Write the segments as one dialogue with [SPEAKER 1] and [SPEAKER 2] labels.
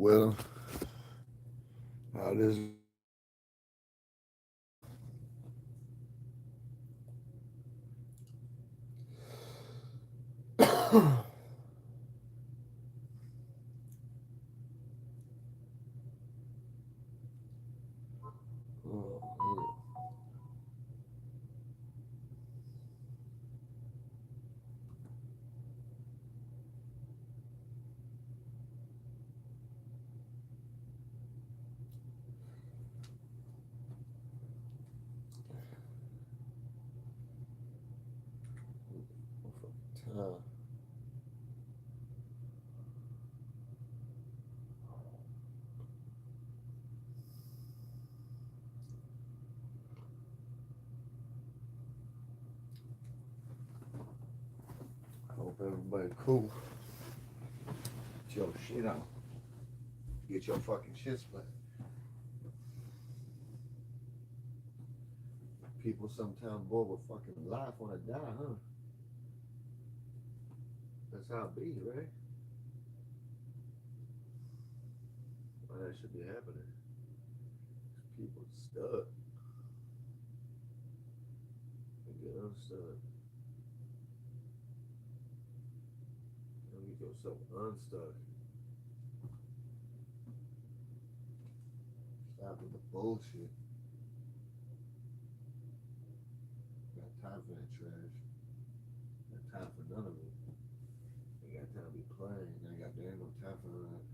[SPEAKER 1] Well, how it is. Oh, yeah. I hope everybody cool. Get your shit out. Get your fucking shit splat. People sometimes boy with fucking life wanna die, huh? That's how it be, right? Well, that should be happening. People stuck. They get unstuck. You get yourself unstuck. Stop with the bullshit. Got time for that trash. Got time for none of it. Ain't got time to be playing. Ain't got there ain't no time for none of that.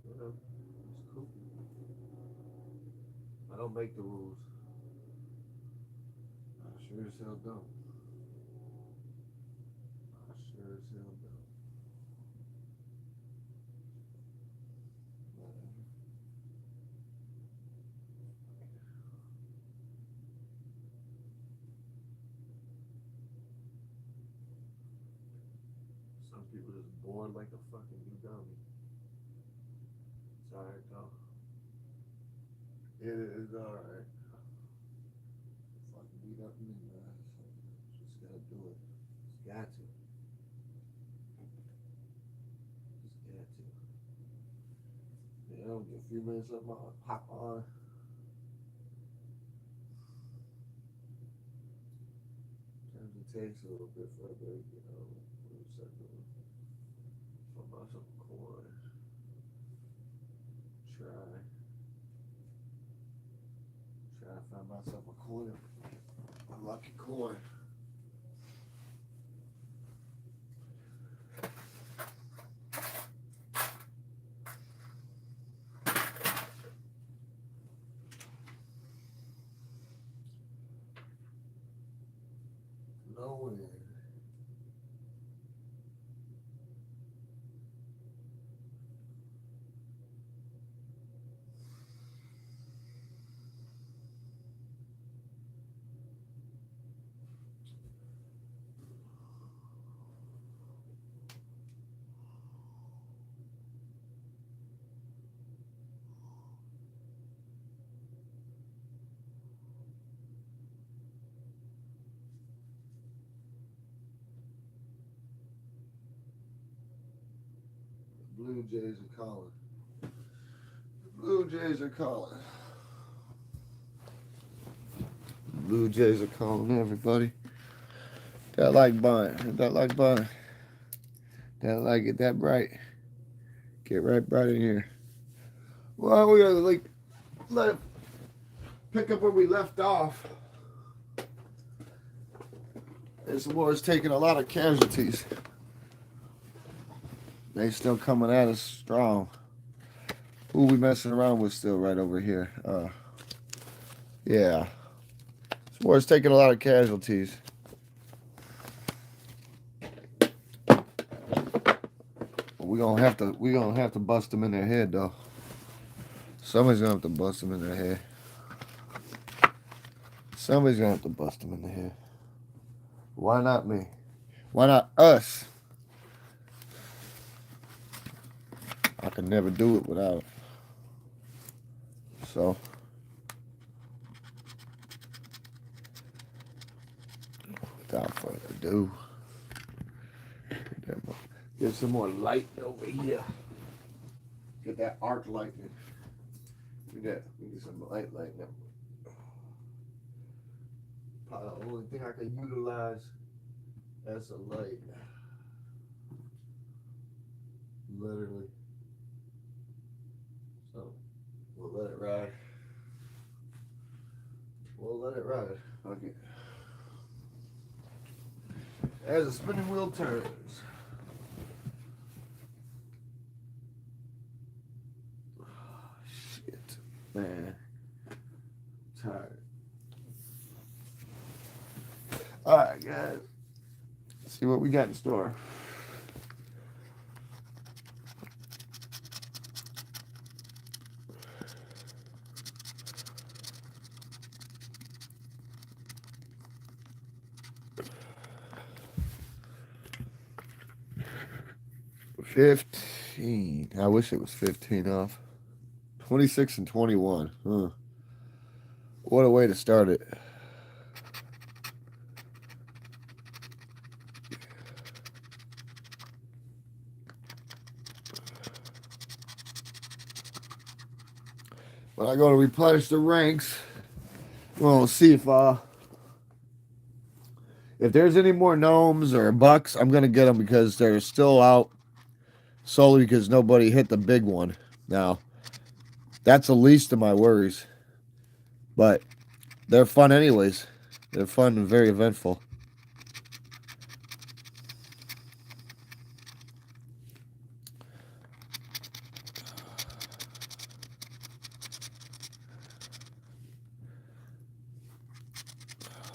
[SPEAKER 1] Whatever. It's cool. I don't make the rules. I sure as hell don't. I sure as hell don't. Whatever. Some people just born like a fucking you dummy. It's alright though. It is alright. Fucking beat up me, man. Just gotta do it. Just got to. Just got to. You know, get a few minutes of my hop on. Sometimes it takes a little bit for a break, you know. When you start doing about some corn. Try. Try to find myself a corner. A lucky corner. Nowhere. Blue Jays are calling. Blue Jays are calling. Blue Jays are calling everybody. That like buying. That like buying. That like it that bright. Get right bright in here. Well, we gotta let pick up where we left off. This war is taking a lot of casualties. They still coming at us strong. Who we messing around with still right over here? Yeah. This war is taking a lot of casualties. We gonna have to bust them in their head though. Somebody's gonna have to bust them in their head. Somebody's gonna have to bust them in the head. Why not me? Why not us? I could never do it without. So, without further ado, Get some more light over here. Get that arc lightning. We get some light lightning. Probably the only thing I can utilize as a light. Literally. So we'll let it ride. We'll let it ride. Okay. As the spinning wheel turns. Oh, shit. Man. I'm tired. Alright, guys. Let's see what we got in store. $15. I wish it was 15 off. 26 and 21. Huh. What a way to start it. When I go to replenish the ranks, we'll see if there's any more gnomes or bucks, I'm gonna get them because they're still out solely because nobody hit the big one. Now, that's the least of my worries, but they're fun anyways. They're fun and very eventful.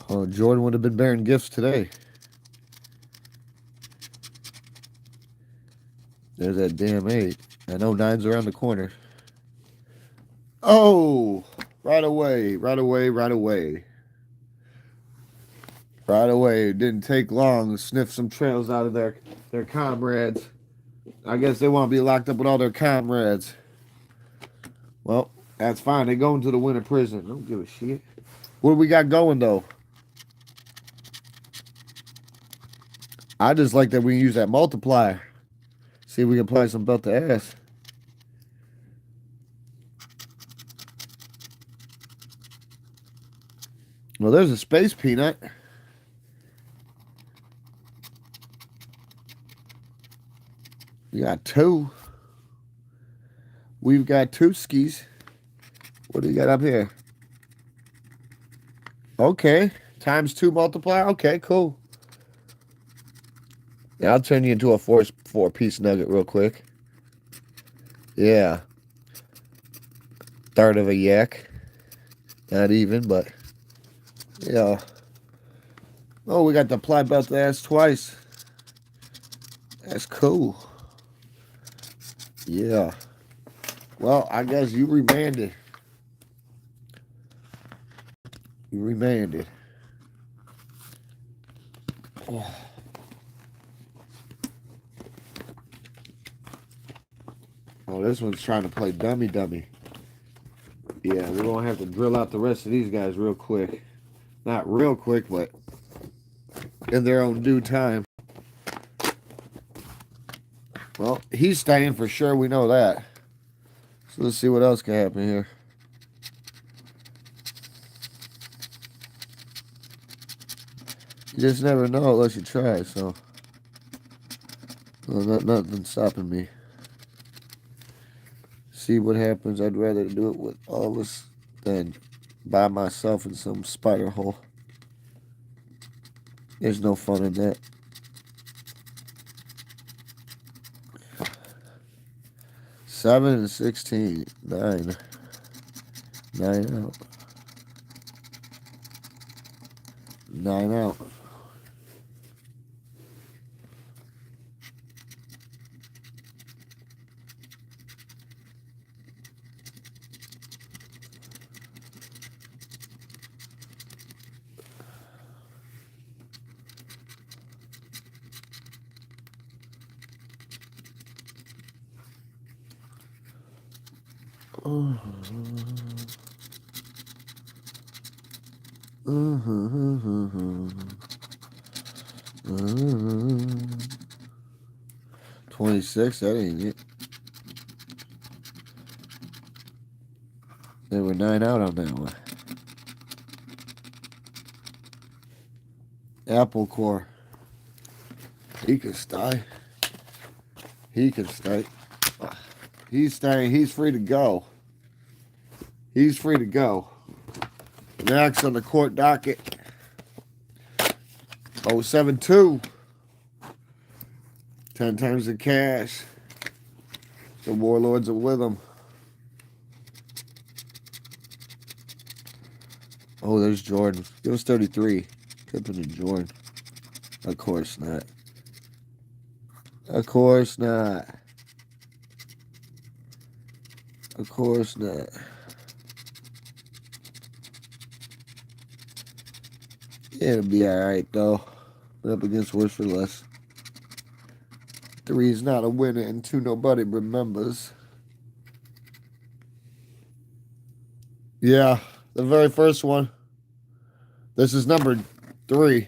[SPEAKER 1] Oh, Jordan would have been bearing gifts today. There's that damn 8. I know 9's around the corner. Oh, right away, right away, right away. Right away. It didn't take long to sniff some trails out of their comrades. I guess they want to be locked up with all their comrades. Well, that's fine. They're going to the winter prison. I don't give a shit. What do we got going, though? I just like that we can use that multiplier. See if we can apply some belt to ass. Well, there's a space peanut. We got 2. We've got 2 skis. What do you got up here? Okay. Times 2 multiplier. Okay, cool. Yeah, I'll turn you into a 4-piece nugget real quick. Yeah. Third of a yak. Not even, but yeah. Oh, we got the apply belt to ass twice. That's cool. Yeah. Well, I guess you remanded. You remanded. Oh. Oh, this one's trying to play dummy. Yeah, we're going to have to drill out the rest of these guys real quick. Not real quick, but in their own due time. Well, he's staying for sure. We know that. So let's see what else can happen here. You just never know unless you try, so. Well, nothing's stopping me. See what happens. I'd rather do it with all this than by myself in some spider hole. There's no fun in that. Seven and 16. 9. 9 out. 9 out. 26, that ain't it. They were 9 out on that one. Apple Core. He can stay. He can stay. He's staying. He's free to go. He's free to go. Next on the court docket. 072. 10 times the cash. The Warlords are with him. Oh, there's Jordan. It was 33. Pippen and Jordan. Of course not. Of course not. Of course not. Yeah, it'll be alright, though. Up against worse for less. 3 is not a winner, and 2 nobody remembers. Yeah, the very first one. This is number 3.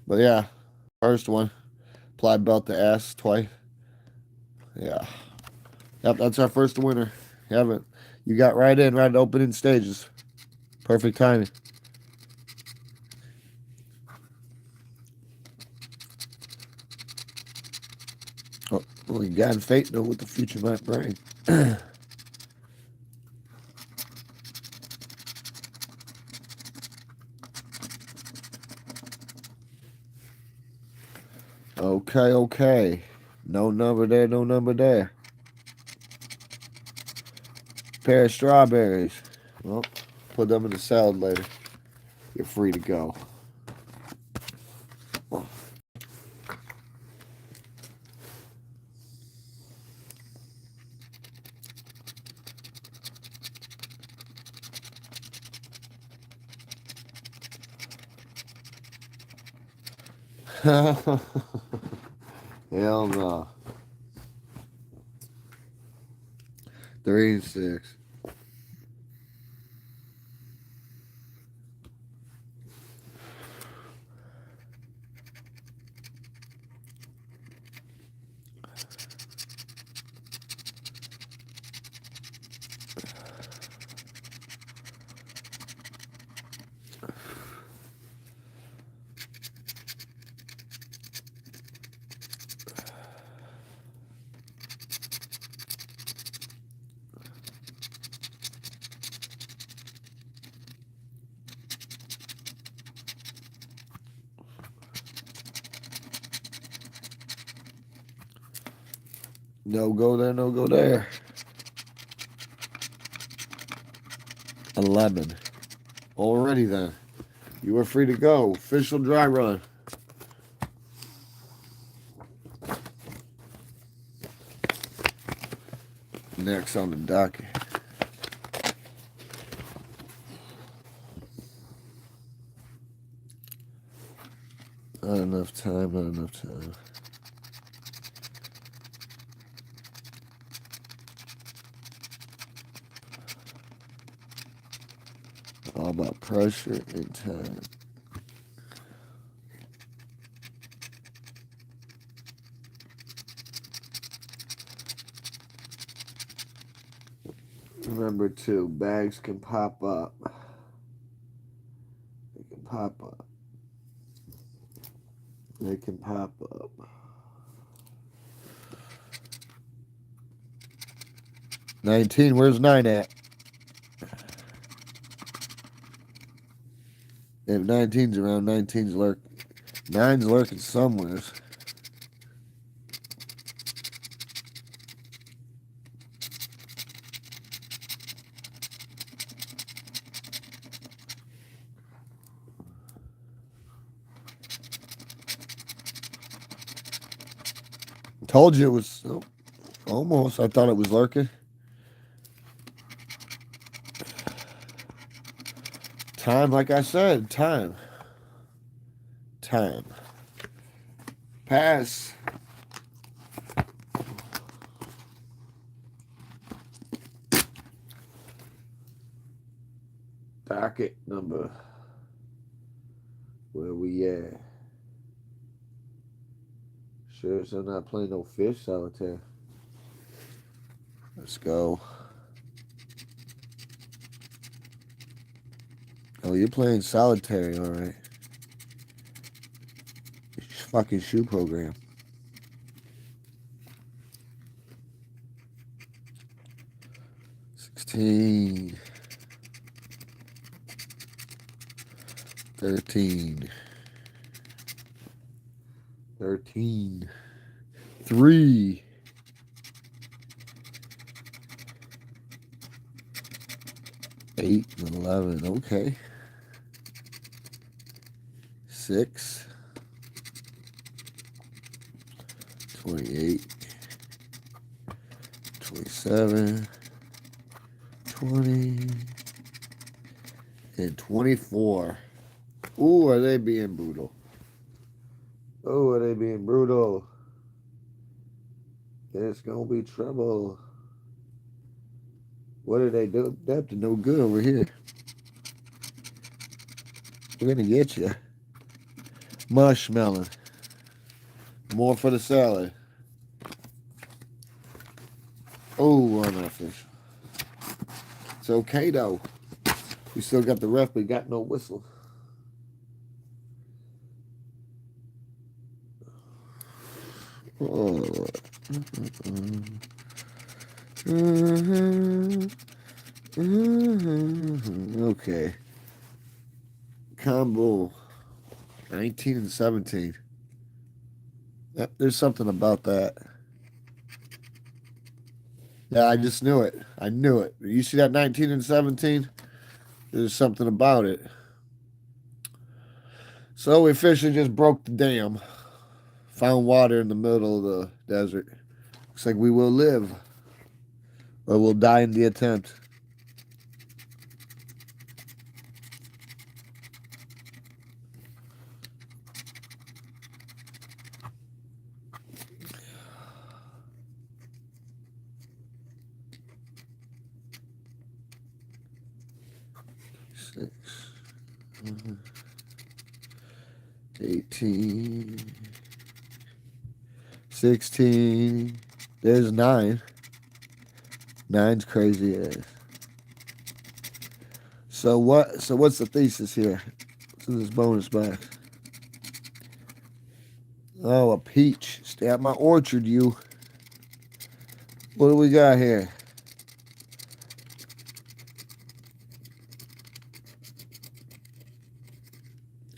[SPEAKER 1] But yeah, first one. Applied belt to ass twice. Yeah. Yep, that's our first winner. You got right in, right at the opening stages. Perfect timing. Oh, only God and fate know what the future might bring. Okay. No number there, no number there. Pair of strawberries. Well, put them in the salad later. You're free to go. Hell no. 3 and 6. No go there, no go there. 11. Alrighty then. You are free to go. Official dry run. Next on the docket. Not enough time. All about pressure and time. Remember too, bags can pop up. They can pop up. $19, where's 9 at? If 19's around, 19's lurking. 9's lurking somewhere. Told you it was almost. I thought it was lurking. Time, like I said, time. Pass. Docket number. Where we at? Sure as I'm not playing no fish solitaire. Let's go. Oh, you're playing solitary, alright. Fucking shoe program. $16. 13. 13. 3. 8 and 11. Okay. 6. 28. 27. 20. And 24. Ooh, are they being brutal? Oh, are they being brutal? It's gonna be trouble. What did they do? They're up to no good over here. We're gonna get you. Mushmelon. More for the salad. Oh, unofficial. It's okay though. We still got the ref, but got no whistle. Oh. Okay. Combo 19 and 17. Yep, there's something about that. Yeah, I just knew it. I knew it. You see that 19 and 17? There's something about it. So we officially just broke the dam. Found water in the middle of the desert. Looks like we will live. Or we'll die in the attempt. Six. 18. 16. There's 9. 9's crazy ass. So what's the thesis here? What's in this bonus box? Oh, a peach. Stay out my orchard, you. What do we got here?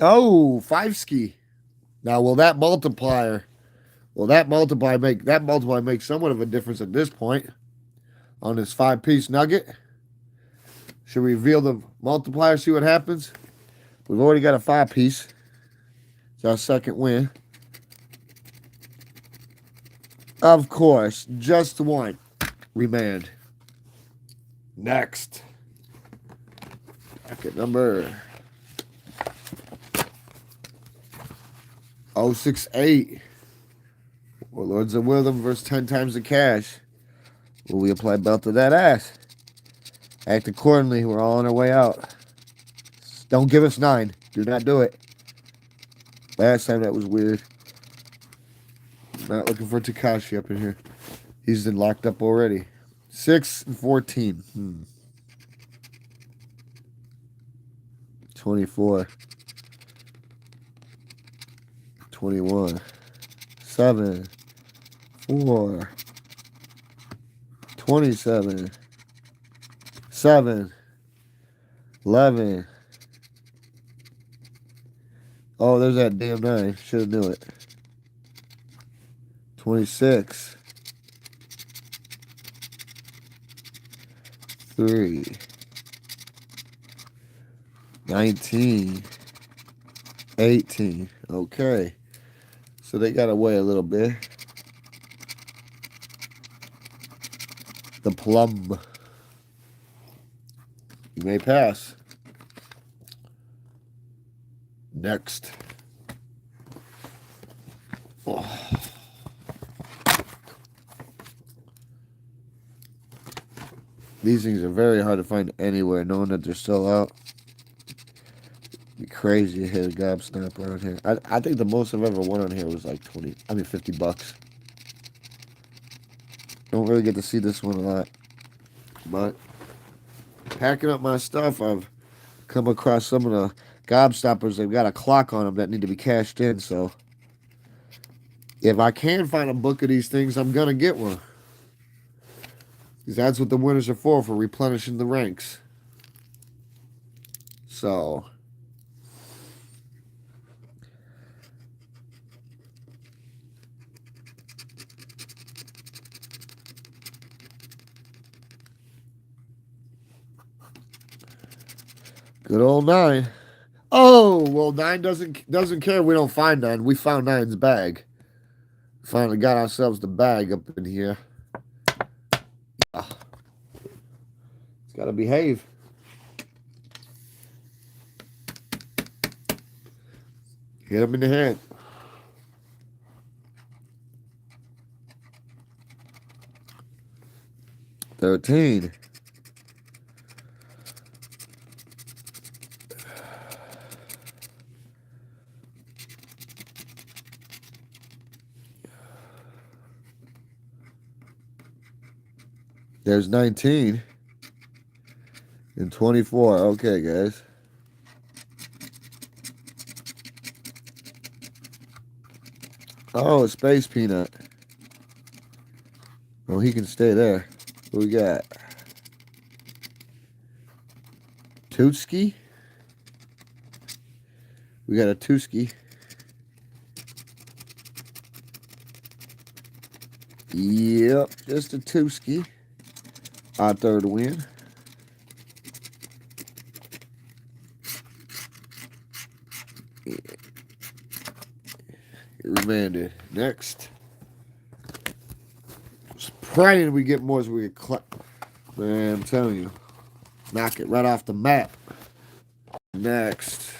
[SPEAKER 1] Oh, 5 ski. Now will that multiplier make somewhat of a difference at this point on this 5-piece nugget? Should we reveal the multiplier, see what happens? We've already got a 5-piece. It's our second win. Of course, just one. Remand. Next. Bracket number 068. Warlords of Witham versus 10 times the cash. Will we apply belt to that ass? Act accordingly. We're all on our way out. Don't give us 9. Do not do it. Last time that was weird. Not looking for Takashi up in here. He's been locked up already. 6 and 14. 24. 21. 7. 4. 27. 7. 11. Oh, there's that damn 9. Should have knew it. 26. 3. 19. 18. Okay. So they got away a little bit. The plum. You may pass. Next. Oh. These things are very hard to find anywhere, knowing that they're still out. It'd be crazy to hit a gobstopper on here. I think the most I've ever won on here was like 50 bucks. Don't really get to see this one a lot. But packing up my stuff, I've come across some of the gobstoppers. They've got a clock on them that need to be cashed in. So if I can find a book of these things, I'm going to get one. Because that's what the winners are for replenishing the ranks. So good old 9. Oh, well, 9 doesn't care. We don't find 9. We found 9's bag. Finally got ourselves the bag up in here. It's got to behave. Hit him in the head. $13. There's 19 and 24. Okay, guys. Oh, a Space Peanut. Oh, he can stay there. What we got? Tootski. We got a Tootski. Yep, just a Tootski. Our third win. Yeah. Remanded. Next. Just praying we get more so we get Man, I'm telling you. Knock it right off the map. Next.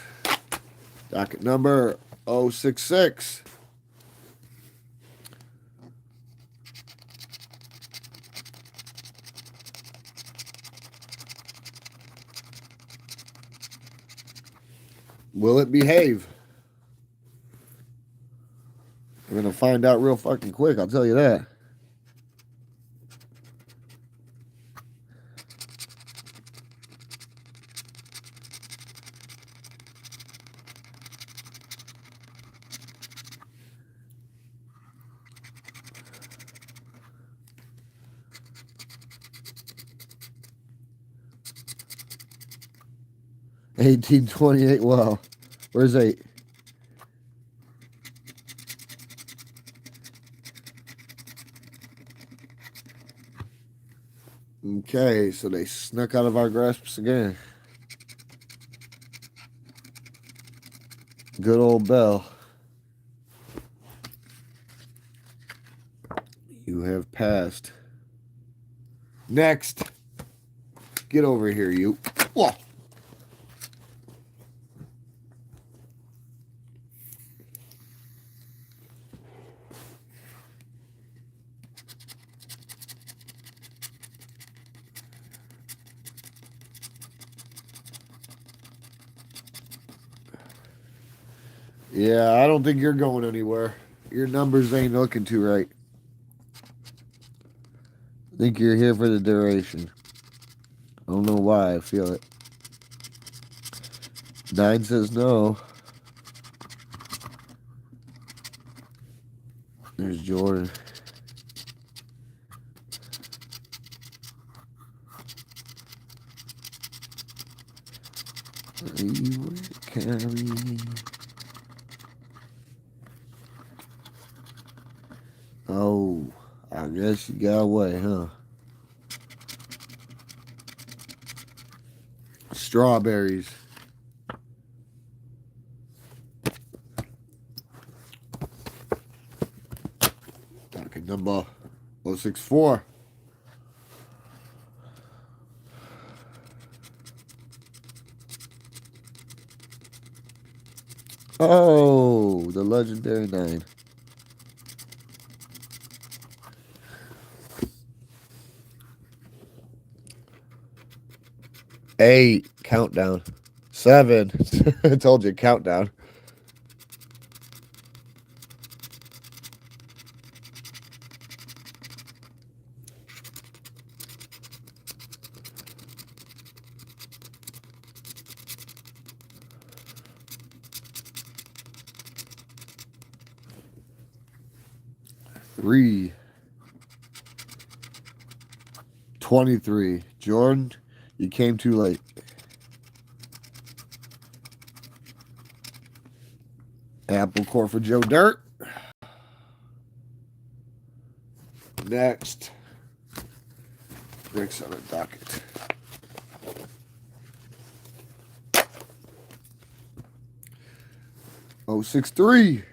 [SPEAKER 1] Docket number 066. Will it behave? We're going to find out real fucking quick, I'll tell you that. $18.28. Wow. Where's 8? Okay, so they snuck out of our grasps again. Good old Bell. You have passed. Next. Get over here, you. Whoa. Yeah, I don't think you're going anywhere. Your numbers ain't looking too right. I think you're here for the duration. I don't know why I feel it. 9 says no. There's Jordan. You were carrying. Oh, I guess you got away, huh? Strawberries. Docket number 064. Oh, the legendary 9. Eight. Countdown. 7. I told you, countdown. Three. 23. Jordan, you came too late. Apple core for Joe Dirt. Next. Bricks on the docket. Oh, 6-3.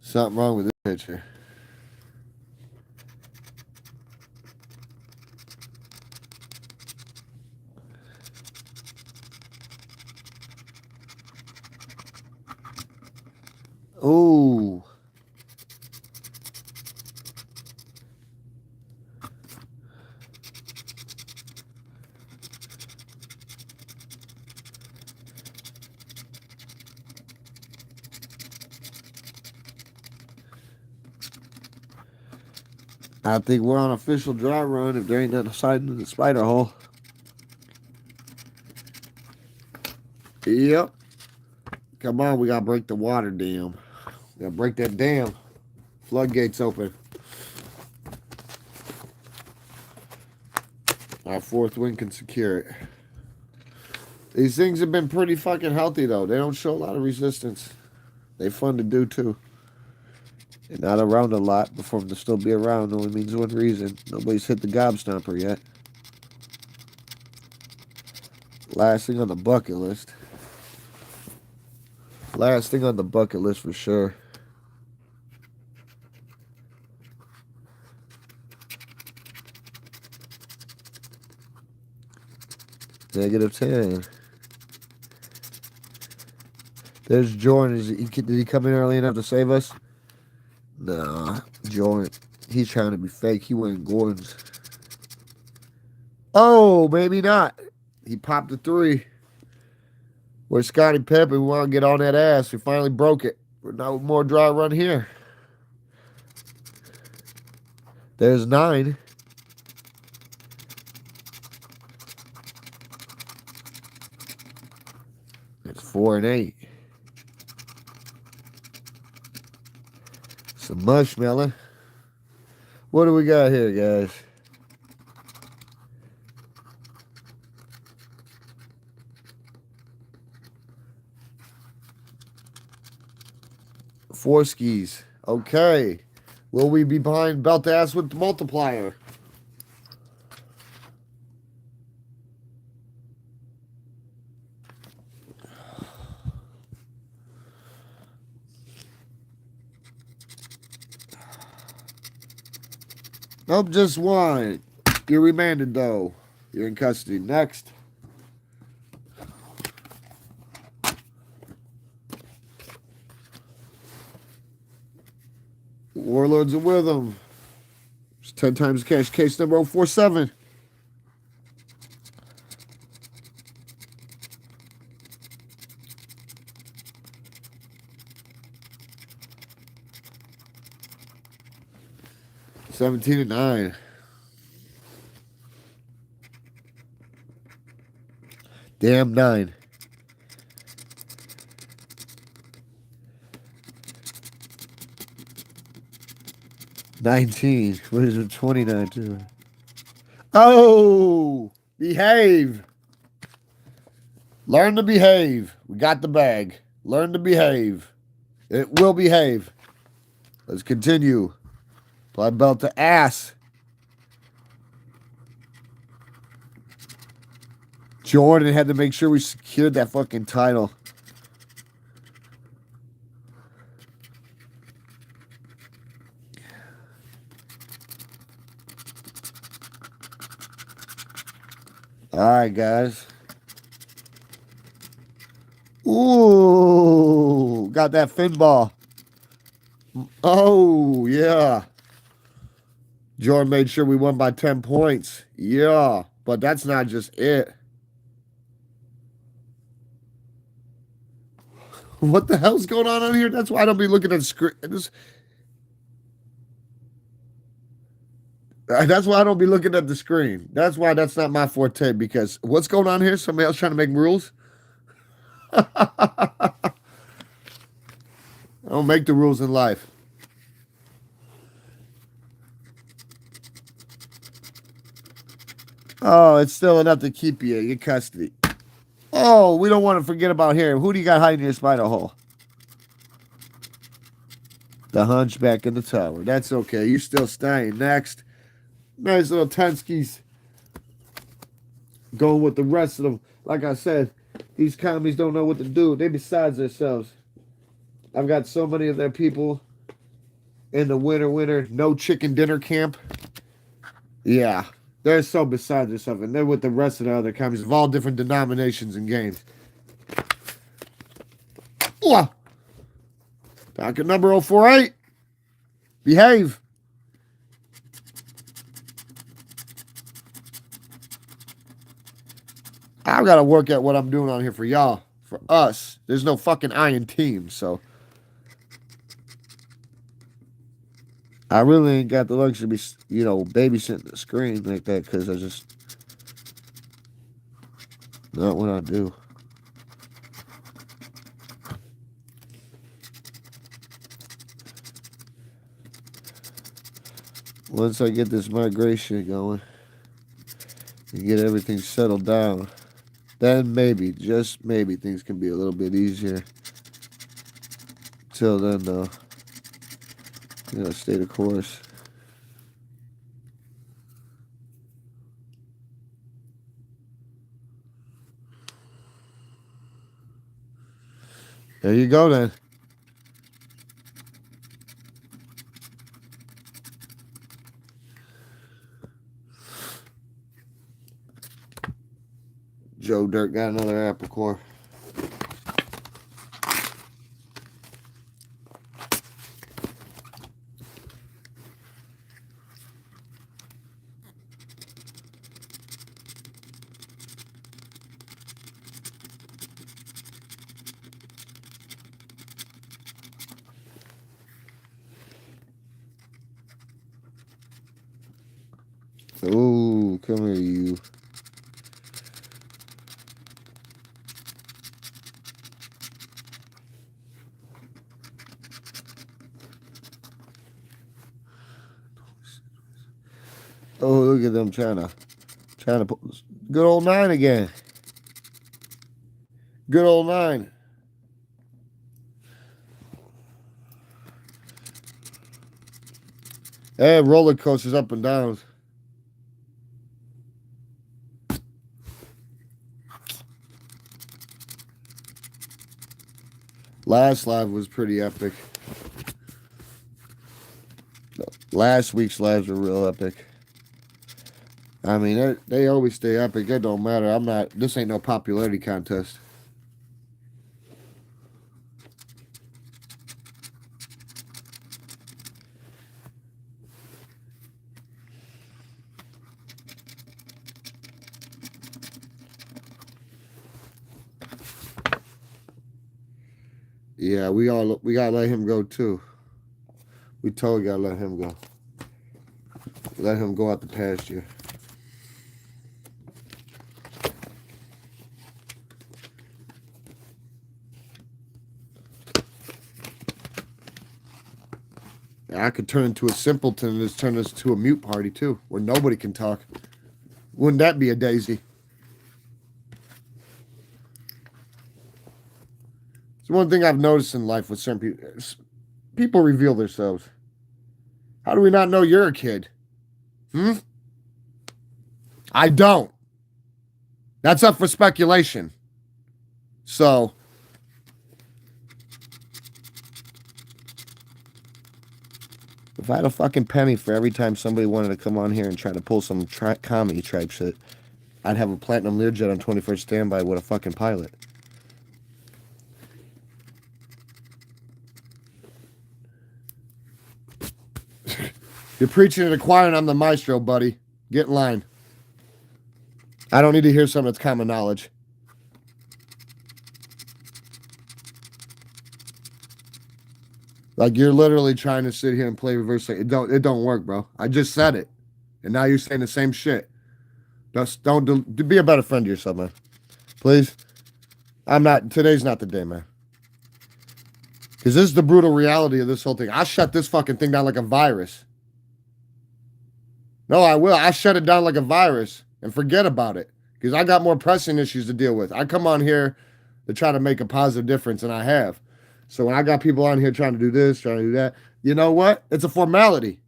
[SPEAKER 1] Something wrong with this picture. Oh. I think we're on official dry run if there ain't nothing hiding in the spider hole. Yep. Come on, we gotta break the water dam. We gotta break that dam. Floodgates open. Our fourth win can secure it. These things have been pretty fucking healthy though. They don't show a lot of resistance. They fun to do too. And not around a lot, but for them to still be around only means one reason. Nobody's hit the gobstomper yet. Last thing on the bucket list. Last thing on the bucket list for sure. -10. There's Jordan. Did he come in early enough to save us? Nah, Jordan. He's trying to be fake. He went in Gordon's. Oh, maybe not. He popped a 3. Where's Scottie Pippen? We want to get on that ass. We finally broke it. We're no more dry run here. There's 9. It's 4 and 8. Some marshmallow. What do we got here, guys? Four skis. Okay. Will we be behind belt ass with the multiplier? Nope, just one. You're remanded, though. You're in custody. Next. Warlords are with them. It's 10 times cash. Case number 047. $17 and 9. Damn 9. $19. What is it? 29 too. Oh, behave. Learn to behave. We got the bag. Learn to behave. It will behave. Let's continue. Blood belt to ass. Jordan had to make sure we secured that fucking title. All right, guys. Ooh, got that fin ball. Oh, yeah. Jordan made sure we won by 10 points. Yeah, but that's not just it. What the hell's going on here? That's why I don't be looking at the screen. That's why I don't be looking at the screen. That's why that's not my forte, because what's going on here? Somebody else trying to make rules? I don't make the rules in life. Oh, it's still enough to keep you in custody. Oh, we don't want to forget about here. Who do you got hiding in your spider hole? The hunchback in the tower. That's okay. You're still staying. Next. Nice little Tenskis. Going with the rest of them. Like I said, these commies don't know what to do. They besides themselves. I've got so many of their people in the winter no chicken dinner camp. Yeah. They're so beside themselves. And they're with the rest of the other commies of all different denominations and games. Ooh. Docket number 048. Behave. I've got to work at what I'm doing on here for y'all. For us. There's no fucking iron team, so. I really ain't got the luxury to be, babysitting the screen like that, because I just. Not what I do. Once I get this migration going and get everything settled down, then maybe, just maybe, things can be a little bit easier. Till then, though, stay the course. There you go, then. Joe Dirt got another apple core. Oh, come here, you. Oh, look at them trying to put good old 9 again. Good old 9. And roller coasters up and down. Last live was pretty epic. Last week's lives were real epic. I mean, they always stay epic. It don't matter. This ain't no popularity contest. Yeah, we gotta let him go too. We totally gotta let him go. Let him go out the pasture. I could turn into a simpleton and just turn this to a mute party too, where nobody can talk. Wouldn't that be a daisy? It's one thing I've noticed in life with certain people. People reveal themselves. How do we not know you're a kid? I don't. That's up for speculation. So, if I had a fucking penny for every time somebody wanted to come on here and try to pull some comedy tribe shit, I'd have a Platinum Learjet on 21st standby with a fucking pilot. You're preaching to the choir and I'm the maestro, buddy. Get in line. I don't need to hear something that's common knowledge. Like, you're literally trying to sit here and play reverse. It don't work, bro. I just said it. And now you're saying the same shit. Be a better friend to yourself, man. Please. Today's not the day, man. Because this is the brutal reality of this whole thing. I'll shut this fucking thing down like a virus. No, I will. I'll shut it down like a virus and forget about it. Because I got more pressing issues to deal with. I come on here to try to make a positive difference, and I have. So when I got people on here trying to do this, trying to do that, you know what? It's a formality.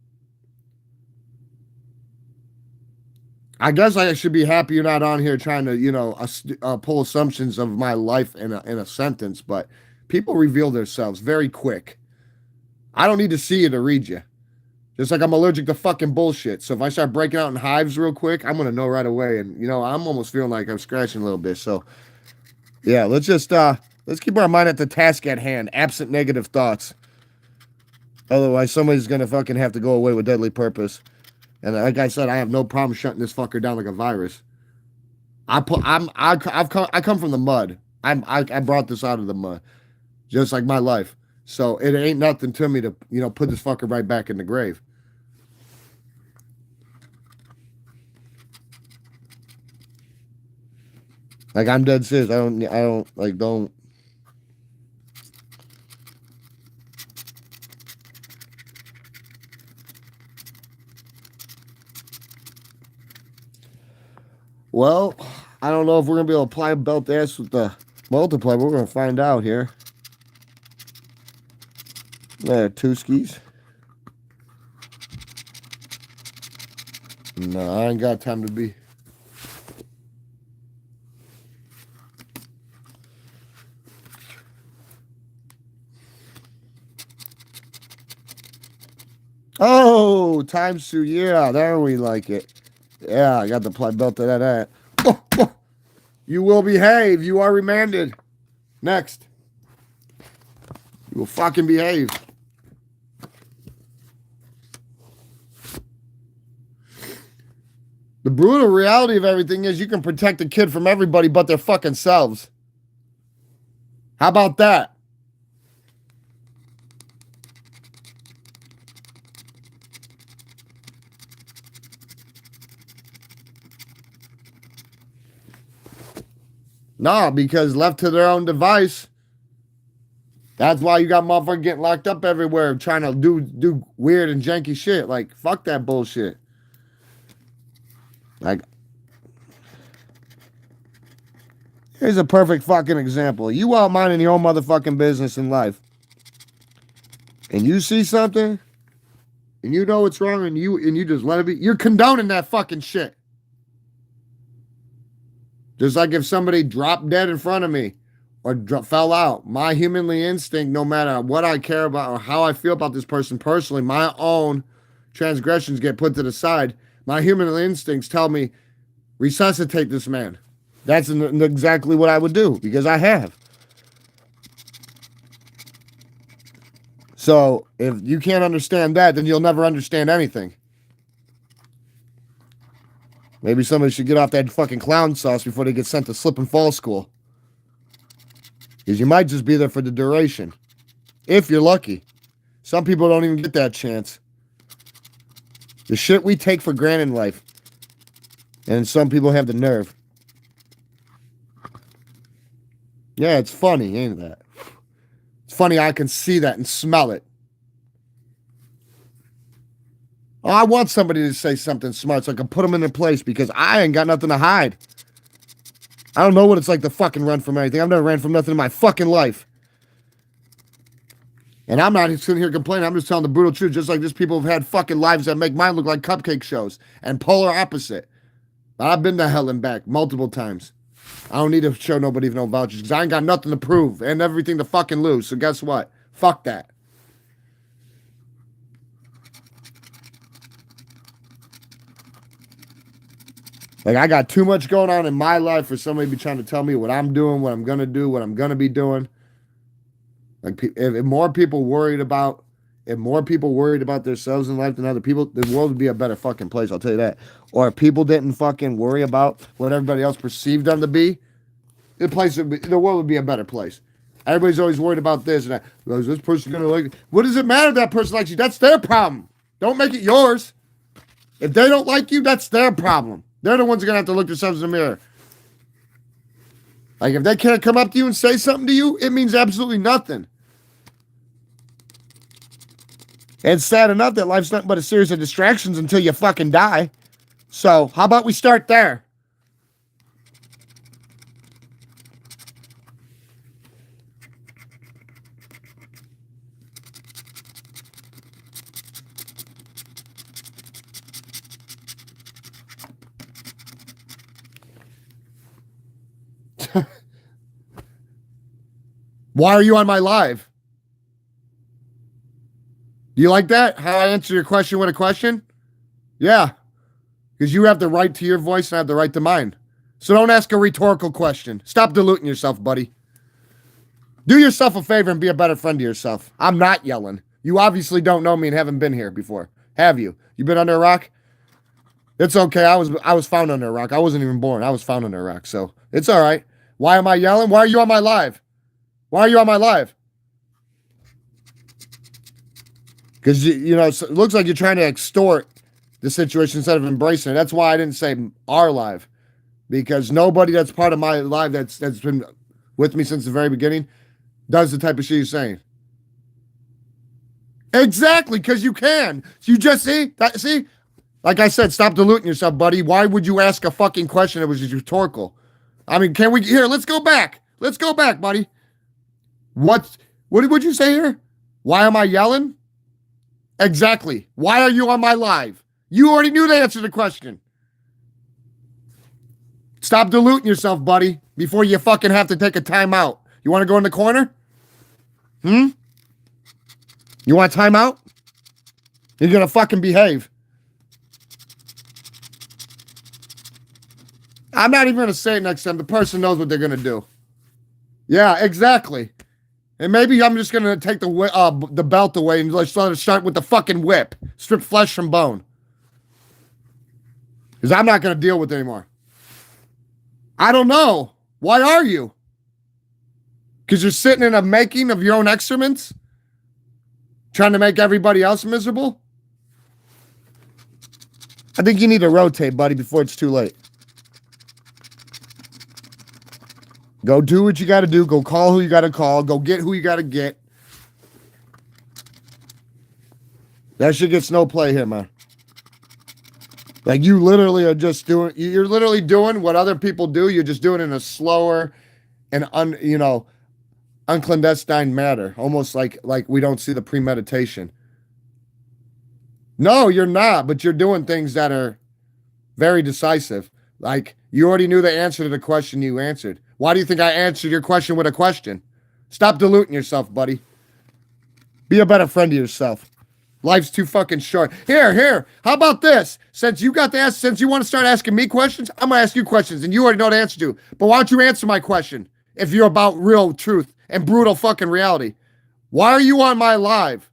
[SPEAKER 1] I guess I should be happy you're not on here trying to, pull assumptions of my life in a sentence, but people reveal themselves very quick. I don't need to see you to read you. Just like I'm allergic to fucking bullshit. So if I start breaking out in hives real quick, I'm going to know right away. And, I'm almost feeling like I'm scratching a little bit. So, yeah, let's keep our mind at the task at hand, absent negative thoughts. Otherwise, somebody's going to fucking have to go away with deadly purpose. And like I said, I have no problem shutting this fucker down like a virus. I come from the mud. I brought this out of the mud, just like my life. So it ain't nothing to me to put this fucker right back in the grave. Like, I'm dead serious. Don't. Well, I don't know if we're going to be able to apply belt ass with the multiply, but we're going to find out here. There, two skis. No, I ain't got time to be. Oh, time suit. Yeah, there we like it. Yeah, I got the play belt to that. You will behave. You are remanded. Next. You will fucking behave. The brutal reality of everything is you can protect a kid from everybody but their fucking selves. How about that? Nah, because left to their own device, that's why you got motherfuckers getting locked up everywhere trying to do weird and janky shit. Like, fuck that bullshit. Like, here's a perfect fucking example. You out minding your own motherfucking business in life, and you see something, and you know it's wrong, and you just let it be. You're condoning that fucking shit. Just like if somebody dropped dead in front of me or fell out, my humanly instinct, no matter what I care about or how I feel about this person personally, my own transgressions get put to the side. My human instincts tell me, resuscitate this man. That's exactly what I would do, because I have. So if you can't understand that, then you'll never understand anything. Maybe somebody should get off that fucking clown sauce before they get sent to slip and fall school. Because you might just be there for the duration. If you're lucky. Some people don't even get that chance. The shit we take for granted in life. And some people have the nerve. Yeah, it's funny, ain't that? It's funny I can see that and smell it. Oh, I want somebody to say something smart so I can put them in their place, because I ain't got nothing to hide. I don't know what it's like to fucking run from anything. I've never ran from nothing in my fucking life. And I'm not sitting here complaining. I'm just telling the brutal truth. Just like these people have had fucking lives that make mine look like cupcake shows. And polar opposite. But I've been to hell and back multiple times. I don't need to show nobody no vouchers, because I ain't got nothing to prove and everything to fucking lose. So guess what? Fuck that. Like, I got too much going on in my life for somebody to be trying to tell me what I'm doing, what I'm going to do, what I'm going to be doing. Like, if more people worried about if more people worried about themselves in life than other people, the world would be a better fucking place, I'll tell you that. Or if people didn't fucking worry about what everybody else perceived them to be, the world would be a better place. Everybody's always worried about this and that. Is this person gonna like? What does it matter if that person likes you? That's their problem. Don't make it yours. If they don't like you, that's their problem. They're the ones that are gonna have to look themselves in the mirror. Like if they can't come up to you and say something to you, it means absolutely nothing. It's sad enough that life's nothing but a series of distractions until you fucking die. So how about we start there? Why are you on my live? Do you like that? How I answer your question with a question? Yeah. Because you have the right to your voice and I have the right to mine. So don't ask a rhetorical question. Stop diluting yourself, buddy. Do yourself a favor and be a better friend to yourself. I'm not yelling. You obviously don't know me and haven't been here before. Have you? You been under a rock? It's okay. I was found under a rock. I wasn't even born. I was found under a rock. So it's all right. Why am I yelling? Why are you on my live? Why are you on my live? Because, you know, it looks like you're trying to extort the situation instead of embracing it. That's why I didn't say our live. Because nobody that's part of my live that's been with me since the very beginning does the type of shit you're saying. Exactly, because you can. You just see? Like I said, stop diluting yourself, buddy. Why would you ask a fucking question that was just rhetorical? I mean, let's go back. Let's go back, buddy. What would you say here? Why am I yelling? Exactly. Why are you on my live? You already knew the answer to the question. Stop diluting yourself, buddy, before you fucking have to take a timeout. You want to go in the corner? You want a timeout? You're going to fucking behave. I'm not even going to say it next time. The person knows what they're going to do. Yeah, exactly. And maybe I'm just going to take the belt away and let's let it start with the fucking whip. Strip flesh from bone. Because I'm not going to deal with it anymore. I don't know. Why are you? Because you're sitting in a making of your own excrements? Trying to make everybody else miserable? I think you need to rotate, buddy, before it's too late. Go do what you got to do. Go call who you got to call. Go get who you got to get. That shit gets no play here, man. Like you literally are just you're literally doing what other people do. You're just doing it in a slower and unclandestine manner. Almost like we don't see the premeditation. No, you're not, but you're doing things that are very decisive. Like you already knew the answer to the question you answered. Why do you think I answered your question with a question? Stop diluting yourself, buddy. Be a better friend to yourself. Life's too fucking short. Here. How about this? Since you want to start asking me questions, I'm going to ask you questions and you already know the answer to. But why don't you answer my question if you're about real truth and brutal fucking reality? Why are you on my live?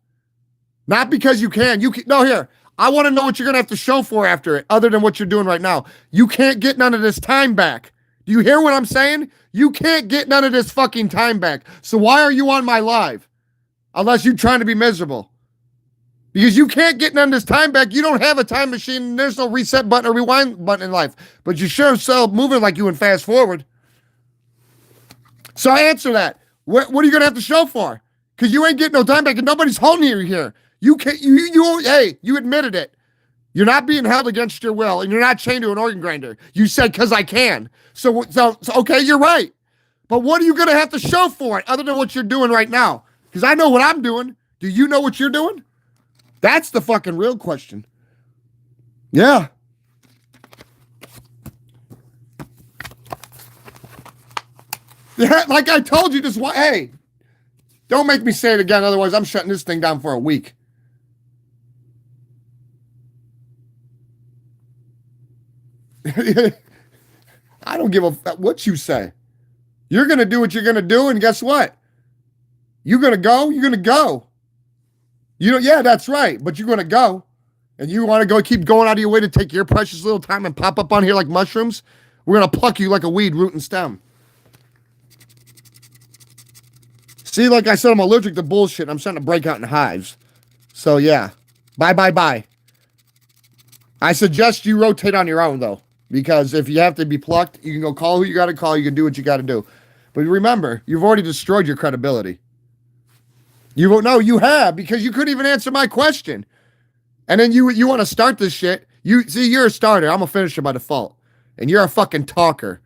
[SPEAKER 1] Not because you can. No, here. I want to know what you're going to have to show for after it other than what you're doing right now. You can't get none of this time back. Do you hear what I'm saying? You can't get none of this fucking time back. So why are you on my live? Unless you're trying to be miserable. Because you can't get none of this time back. You don't have a time machine. There's no reset button or rewind button in life. But you sure still moving like you in fast forward. So answer that. What are you going to have to show for? Because you ain't getting no time back and nobody's holding you here. You can't, hey, you admitted it. You're not being held against your will, and you're not chained to an organ grinder. You said, because I can. So, okay, you're right. But what are you going to have to show for it other than what you're doing right now? Because I know what I'm doing. Do you know what you're doing? That's the fucking real question. Yeah. Yeah, like I told you, hey, don't make me say it again. Otherwise, I'm shutting this thing down for a week. I don't give a fuck what you say. You're going to do what you're going to do, and guess what? You're going to go. You know, yeah, that's right. But you're gonna go, and you want to go keep going out of your way to take your precious little time and pop up on here like mushrooms. We're gonna pluck you like a weed, root and stem. See, like I said, I'm allergic to bullshit. I'm starting to break out in hives. So yeah, bye, bye, bye. I suggest you rotate on your own though, because if you have to be plucked, you can go call who you got to call. You can do what you got to do. But remember, you've already destroyed your credibility. You have, because you couldn't even answer my question. And then you want to start this shit. You're a starter. I'm a finisher by default. And you're a fucking talker.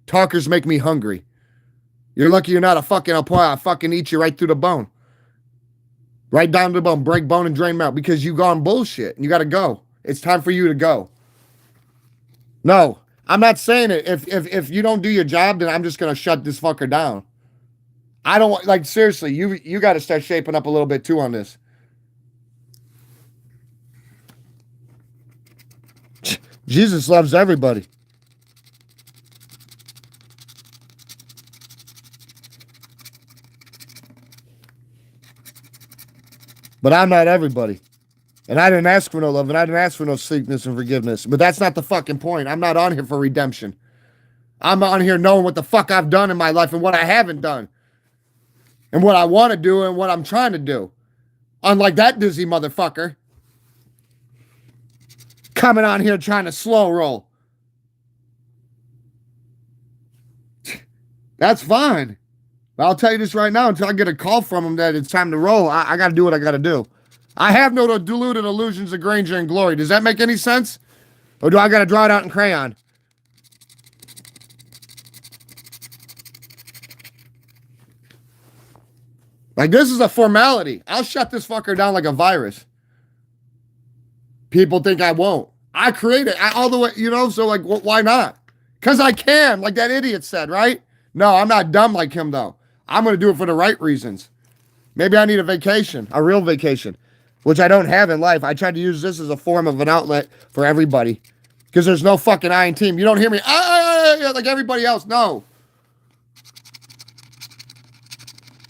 [SPEAKER 1] Talkers make me hungry. You're lucky you're not a fucking I'll fucking eat you right through the bone. Right down to the bone. Break bone and drain mouth, because you gone bullshit and you got to go. It's time for you to go. No, I'm not saying it. If you don't do your job, then I'm just going to shut this fucker down. I don't want, like, seriously, you got to start shaping up a little bit too on this. Jesus loves everybody. But I'm not everybody. And I didn't ask for no love, and I didn't ask for no sickness and forgiveness. But that's not the fucking point. I'm not on here for redemption. I'm on here knowing what the fuck I've done in my life and what I haven't done. And what I want to do and what I'm trying to do. Unlike that dizzy motherfucker. Coming on here trying to slow roll. That's fine. But I'll tell you this right now, until I get a call from him that it's time to roll, I got to do what I got to do. I have no deluded illusions of grandeur and glory. Does that make any sense? Or do I got to draw it out in crayon? Like, this is a formality. I'll shut this fucker down like a virus. People think I won't. I create it all the way, so like, why not? Because I can, like that idiot said, right? No, I'm not dumb like him, though. I'm going to do it for the right reasons. Maybe I need a vacation, a real vacation, which I don't have in life. I tried to use this as a form of an outlet for everybody, because there's no fucking I in team. You don't hear me, like everybody else. No.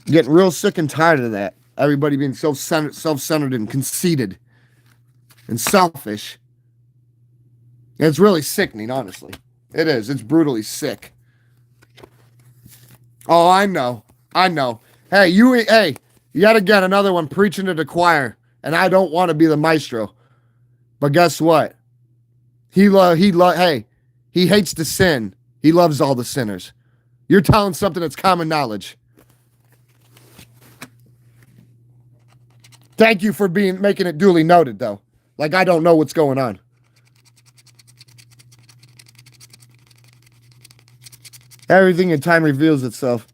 [SPEAKER 1] Getting real sick and tired of that. Everybody being so self-centered and conceited and selfish. And it's really sickening, honestly. It is. It's brutally sick. Oh, I know. Hey, yet again, another one preaching to the choir. And I don't want to be the maestro. But guess what? He hates the sin. He loves all the sinners. You're telling something that's common knowledge. Thank you for making it duly noted, though. Like I don't know what's going on. Everything in time reveals itself.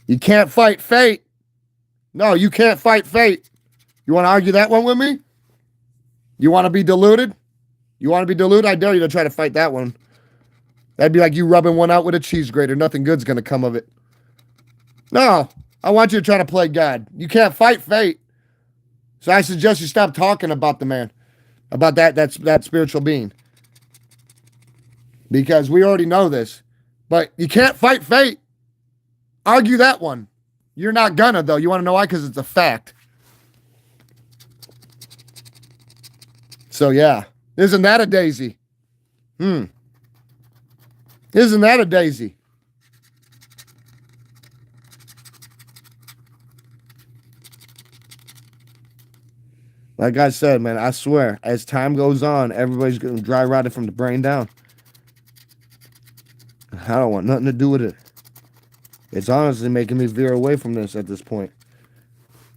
[SPEAKER 1] You can't fight fate. No, you can't fight fate. You want to argue that one with me? You want to be deluded? I dare you to try to fight that one. That'd be like you rubbing one out with a cheese grater. Nothing good's going to come of it. No, I want you to try to play God. You can't fight fate. So I suggest you stop talking about the man, about that spiritual being. Because we already know this. But you can't fight fate. Argue that one. You're not gonna, though. You want to know why? Because it's a fact. So, yeah. Isn't that a daisy? Isn't that a daisy? Like I said, man, I swear, as time goes on, everybody's going to dry rot it from the brain down. I don't want nothing to do with it. It's honestly making me veer away from this at this point.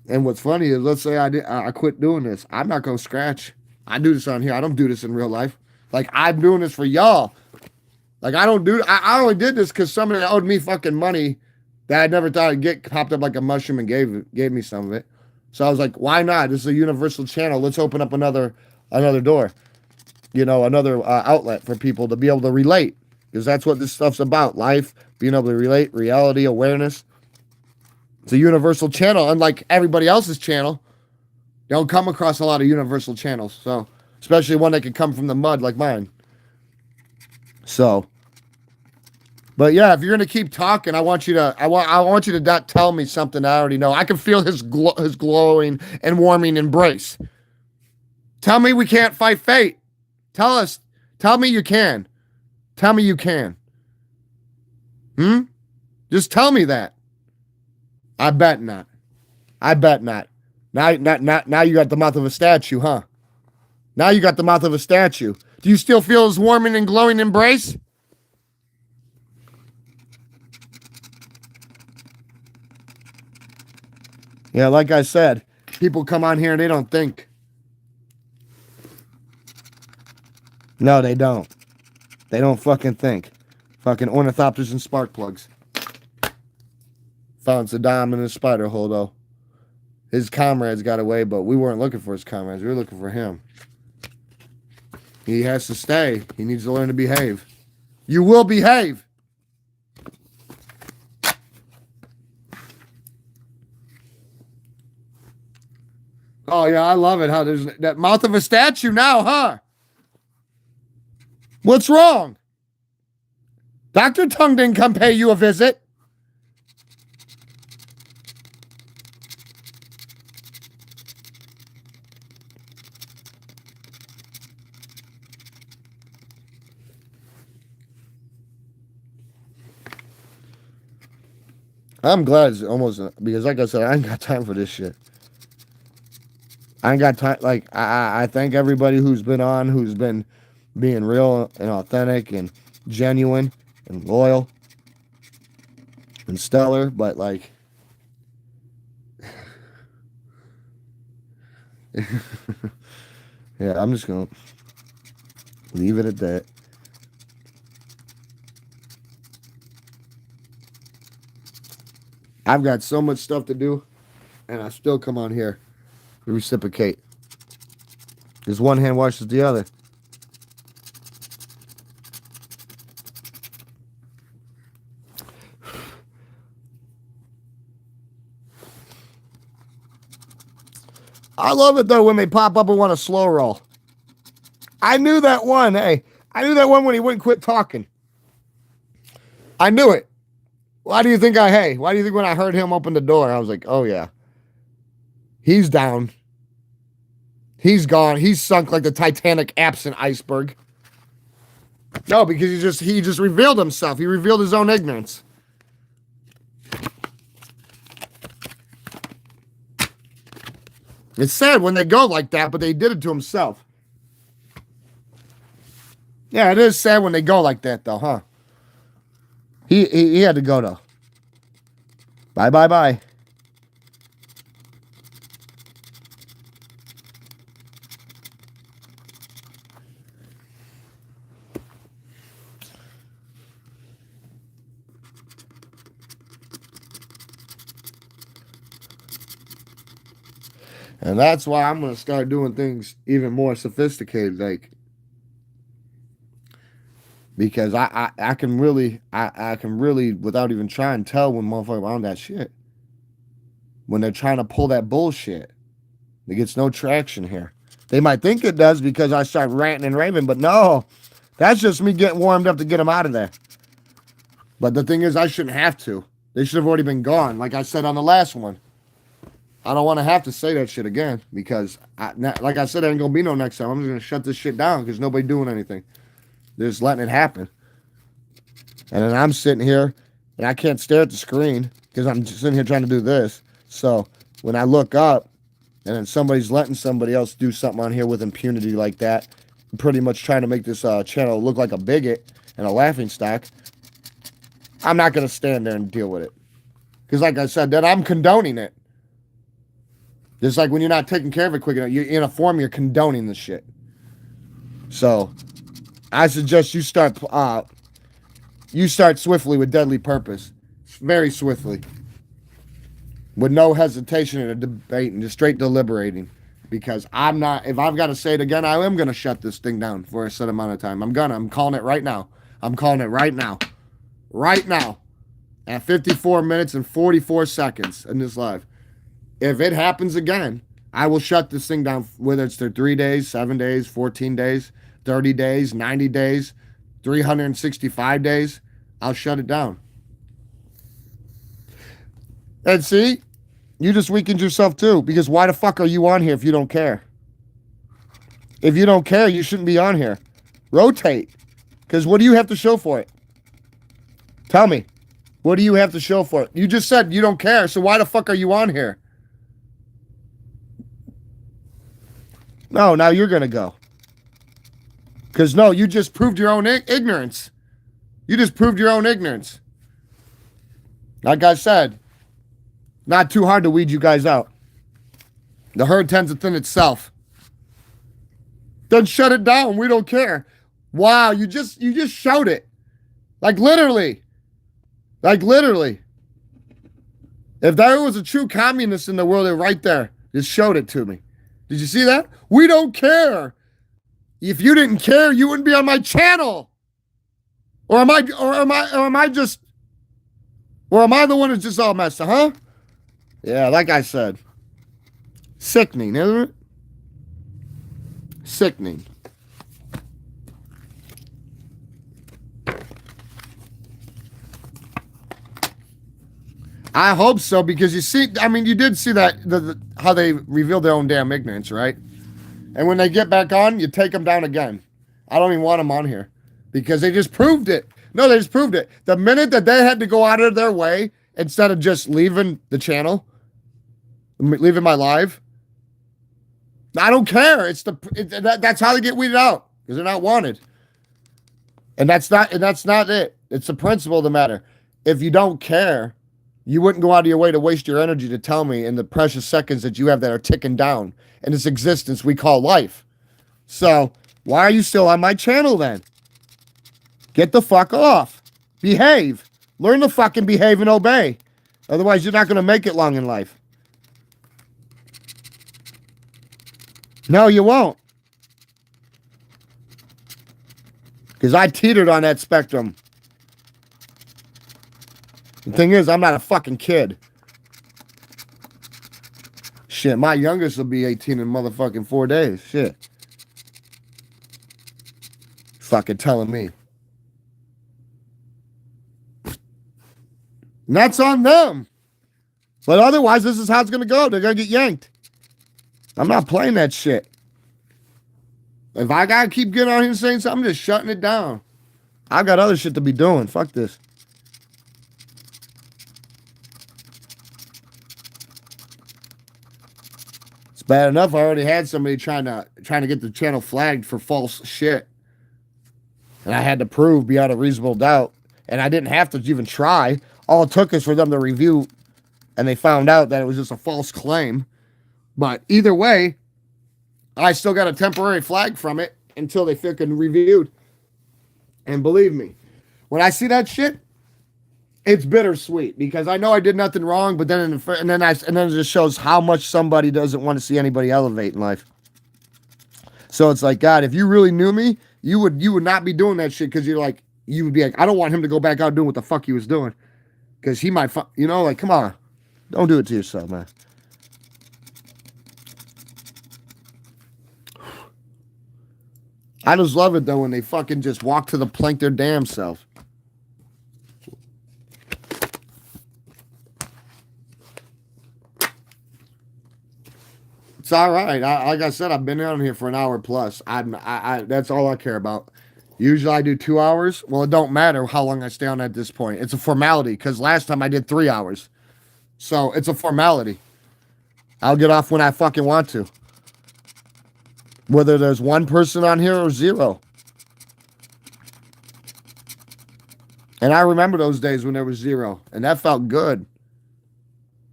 [SPEAKER 1] And what's funny is, let's say I quit doing this. I'm not going to scratch. I do this on here. I don't do this in real life. Like, I'm doing this for y'all. Like, I only did this because somebody owed me fucking money that I never thought I'd get, popped up like a mushroom and gave me some of it. So I was like, why not? This is a universal channel. Let's open up another door. Another outlet for people to be able to relate. Because that's what this stuff's about. Life, being able to relate, reality, awareness. It's a universal channel, unlike everybody else's channel. You don't come across a lot of universal channels. So, especially one that could come from the mud like mine. So, But yeah, if you're gonna keep talking, I want you to not tell me something I already know. I can feel his glowing and warming embrace. Tell me we can't fight fate. Tell us. Tell me you can. Tell me you can. Hmm? Just tell me that. I bet not. I bet not. Now you got the mouth of a statue, huh? Now you got the mouth of a statue. Do you still feel his warming and glowing embrace? Yeah, like I said, people come on here and they don't think. No, they don't. They don't fucking think. Fucking ornithopters and spark plugs. Found Saddam in his spider hole, though. His comrades got away, but we weren't looking for his comrades. We were looking for him. He has to stay. He needs to learn to behave. You will behave. Oh, yeah, I love it how there's that mouth of a statue now, huh? What's wrong? Dr. Tongue didn't come pay you a visit. I'm glad it's almost because, like I said, I ain't got time for this shit. I ain't got time. Like I thank everybody who's been on, who's been being real and authentic and genuine and loyal and stellar. But like, yeah, I'm just gonna leave it at that. I've got so much stuff to do, and I still come on here to reciprocate. Because one hand washes the other. I love it though when they pop up and want a slow roll. I knew that one. Hey, I knew that one when he wouldn't quit talking. I knew it. Why do you think why do you think when I heard him open the door, I was like, oh yeah. He's down. He's gone. He's sunk like the Titanic absent iceberg. No, because he just revealed himself. He revealed his own ignorance. It's sad when they go like that, but they did it to himself. Yeah, it is sad when they go like that, though, huh? He had to go, though. Bye, bye, bye. And that's why I'm gonna start doing things even more sophisticated, like because I can really I can really without even trying tell when motherfuckers on that shit. When they're trying to pull that bullshit. It gets no traction here. They might think it does because I start ranting and raving, but no. That's just me getting warmed up to get them out of there. But the thing is, I shouldn't have to. They should have already been gone, like I said on the last one. I don't want to have to say that shit again because, like I said, there ain't going to be no next time. I'm just going to shut this shit down because nobody doing anything. They're just letting it happen. And then I'm sitting here and I can't stare at the screen because I'm just sitting here trying to do this. So when I look up and then somebody's letting somebody else do something on here with impunity like that, pretty much trying to make this channel look like a bigot and a laughingstock, I'm not going to stand there and deal with it. Because like I said, then I'm condoning it. Just like when you're not taking care of it quick enough, you're in a form, you're condoning the shit. So I suggest you start swiftly with deadly purpose. Very swiftly. With no hesitation in a debate and just straight deliberating. Because if I've got to say it again, I am going to shut this thing down for a set amount of time. I'm calling it right now. I'm calling it right now. Right now. At 54 minutes and 44 seconds in this live. If it happens again, I will shut this thing down, whether it's 3 days, 7 days, 14 days, 30 days, 90 days, 365 days. I'll shut it down. And see, you just weakened yourself too, because why the fuck are you on here if you don't care? If you don't care, you shouldn't be on here. Rotate. Because what do you have to show for it? Tell me. What do you have to show for it? You just said you don't care, so why the fuck are you on here? No, now you're going to go. Because no, you just proved your own ignorance. You just proved your own ignorance. Like I said, not too hard to weed you guys out. The herd tends to thin itself. Then shut it down. We don't care. Wow, you just showed it. Like literally. Like literally. If there was a true communist in the world, they're right there. Just showed it to me. Did you see that? We don't care. If you didn't care, you wouldn't be on my channel. Or am I the one who's just all messed up, huh? Yeah, like I said. Sickening, isn't it? Sickening. I hope so, because you see, I mean, you did see that, how they revealed their own damn ignorance, right? And when they get back on, you take them down again. I don't even want them on here because they just proved it. No, they just proved it. The minute that they had to go out of their way instead of just leaving the channel, leaving my live, I don't care. That's how they get weeded out, because they're not wanted. And that's not it. It's the principle of the matter. If you don't care, you wouldn't go out of your way to waste your energy to tell me in the precious seconds that you have that are ticking down in this existence we call life. So why are you still on my channel then? Get the fuck off. Behave. Learn to fucking behave and obey. Otherwise, you're not going to make it long in life. No, you won't. Because I teetered on that spectrum. The thing is, I'm not a fucking kid. Shit, my youngest will be 18 in motherfucking 4 days. Shit. Fucking telling me. And that's on them. But otherwise, this is how it's going to go. They're going to get yanked. I'm not playing that shit. If I got to keep getting on here and saying something, I'm just shutting it down. I've got other shit to be doing. Fuck this. It's bad enough I already had somebody trying to get the channel flagged for false shit. And I had to prove beyond a reasonable doubt. And I didn't have to even try. All it took is for them to review, and they found out that it was just a false claim. But either way, I still got a temporary flag from it until they fucking reviewed. And believe me, when I see that shit, it's bittersweet, because I know I did nothing wrong, but then it just shows how much somebody doesn't want to see anybody elevate in life. So it's like, God, if you really knew me, you would not be doing that shit, because you would be like, I don't want him to go back out doing what the fuck he was doing, because he might, like, come on, don't do it to yourself, man. I just love it, though, when they fucking just walk to the plank their damn self. It's all right. Like I said, I've been on here for an hour plus. That's all I care about. Usually I do 2 hours. Well, it don't matter how long I stay on at this point. It's a formality, because last time I did 3 hours. So it's a formality. I'll get off when I fucking want to. Whether there's one person on here or zero. And I remember those days when there was zero. And that felt good.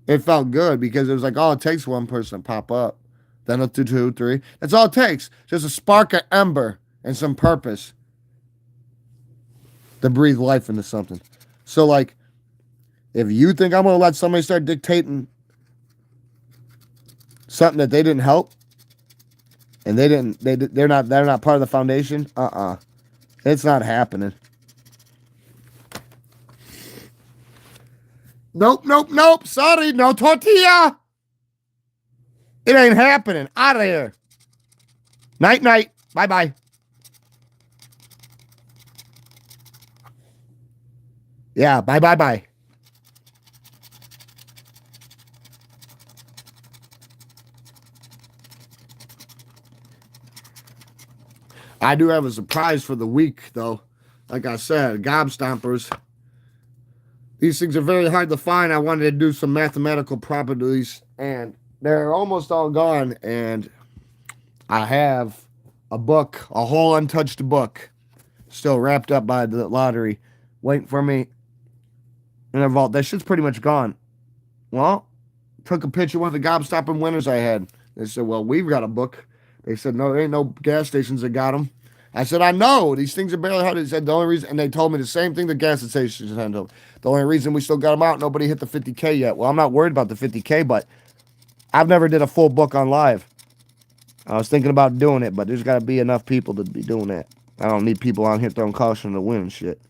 [SPEAKER 1] It felt good, because it was like, all it takes one person to pop up. Then a 2, 2, 3. That's all it takes. Just a spark of ember and some purpose to breathe life into something. So, like, if you think I'm going to let somebody start dictating something that they didn't help, and they're not part of the foundation, it's not happening. Nope. Sorry, no tortilla. It ain't happening. Out of here. Night. Bye-bye. Yeah, bye, bye, bye. I do have a surprise for the week, though. Like I said, Gobstompers. These things are very hard to find. I wanted to do some mathematical properties, and they're almost all gone. And I have a book, a whole untouched book, still wrapped up by the lottery, waiting for me in a vault. That shit's pretty much gone. Well, took a picture of one of the Gobstopping winners I had. They said, "Well, we've got a book." They said, "No, there ain't no gas stations that got them." I said, "I know. These things are barely hard." They said, "The only reason," and they told me the same thing the gas stations handled. The only reason we still got them out, nobody hit the 50K yet. Well, I'm not worried about the 50K, but I've never did a full book on live. I was thinking about doing it, but there's got to be enough people to be doing that. I don't need people on here throwing caution to win and shit.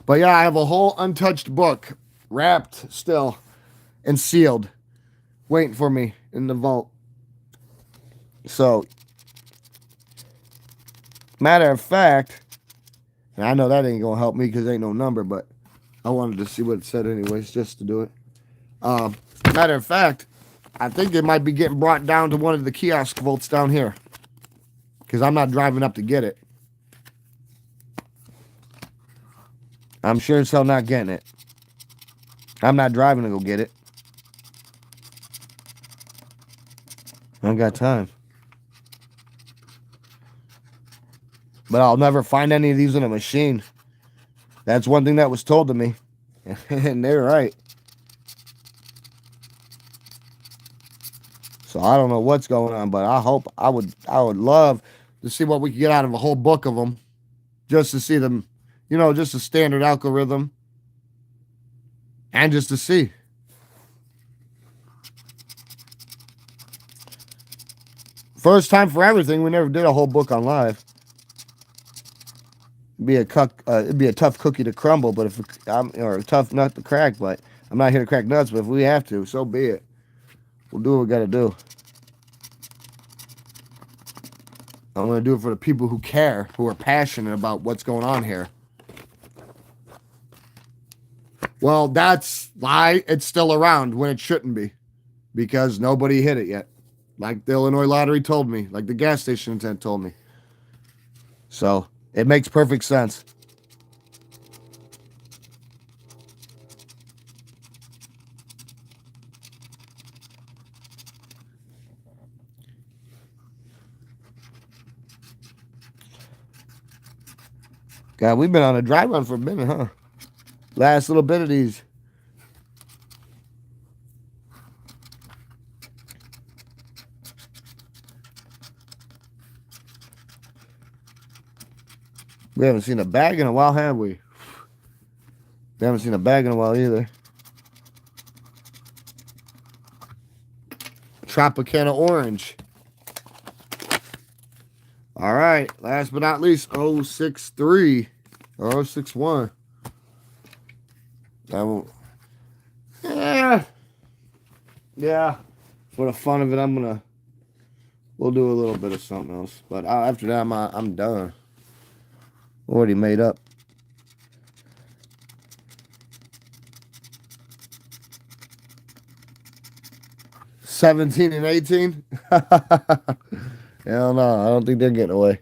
[SPEAKER 1] But yeah, I have a whole untouched book, wrapped still and sealed, waiting for me in the vault. So, matter of fact, and I know that ain't gonna help me because ain't no number, but I wanted to see what it said anyways, just to do it. Um, Matter of fact, I think it might be getting brought down to one of the kiosk vaults down here because I'm not driving up to get it. I'm sure as hell not getting it. I'm not driving to go get it. I don't got time. But I'll never find any of these in a machine. That's one thing that was told to me. And they're right. So I don't know what's going on, but I would love to see what we could get out of a whole book of them, just to see them, just a standard algorithm, and just to see. First time for everything. We never did a whole book on live. It'd be a tough cookie to crumble, but or a tough nut to crack. But I'm not here to crack nuts. But if we have to, so be it. We'll do what we got to do. I'm going to do it for the people who care, who are passionate about what's going on here. Well, that's why it's still around when it shouldn't be, because nobody hit it yet. Like the Illinois lottery told me, like the gas station attendant told me. So it makes perfect sense. God, we've been on a dry run for a minute, huh? Last little bit of these. We haven't seen a bag in a while, have we? We haven't seen a bag in a while either. Tropicana Orange. All right. Last but not least, 063 or 061. Yeah. Yeah. For the fun of it, we'll do a little bit of something else. But after that, I'm done. Already made up. $17 and $18. Hell no, I don't think they're getting away.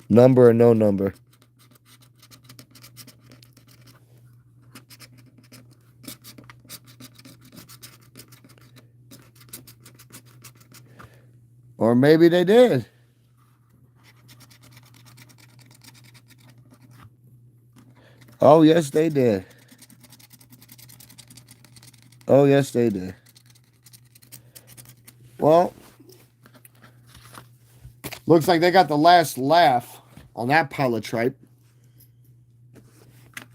[SPEAKER 1] Number or no number. Or maybe they did. Oh, yes, they did. Oh, yes, they did. Well, looks like they got the last laugh on that pile of tripe.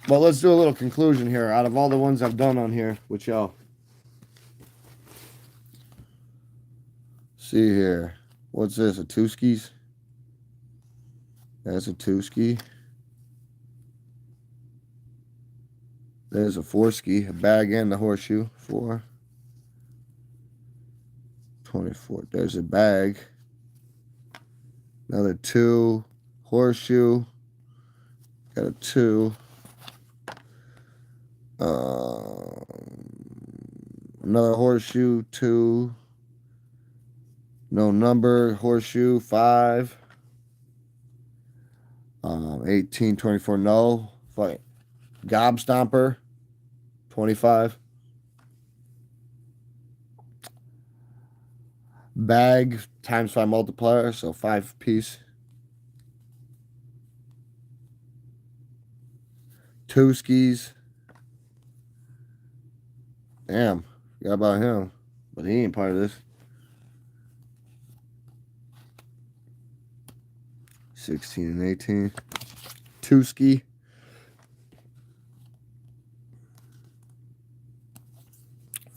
[SPEAKER 1] But let's do a little conclusion here out of all the ones I've done on here with y'all. See here. What's this? A two skis? That's a two ski. There's a four ski, a bag and the horseshoe. 4. 24. There's a bag. Another 2. Horseshoe. Got a 2. Another horseshoe, 2. No number, horseshoe, 5. 18, 24, no. Fight. Gobstomper, 25. Bag times 5 multiplier, so 5 piece. 2 skis. Damn, forgot about him. But he ain't part of this. 16 and 18. 2 ski.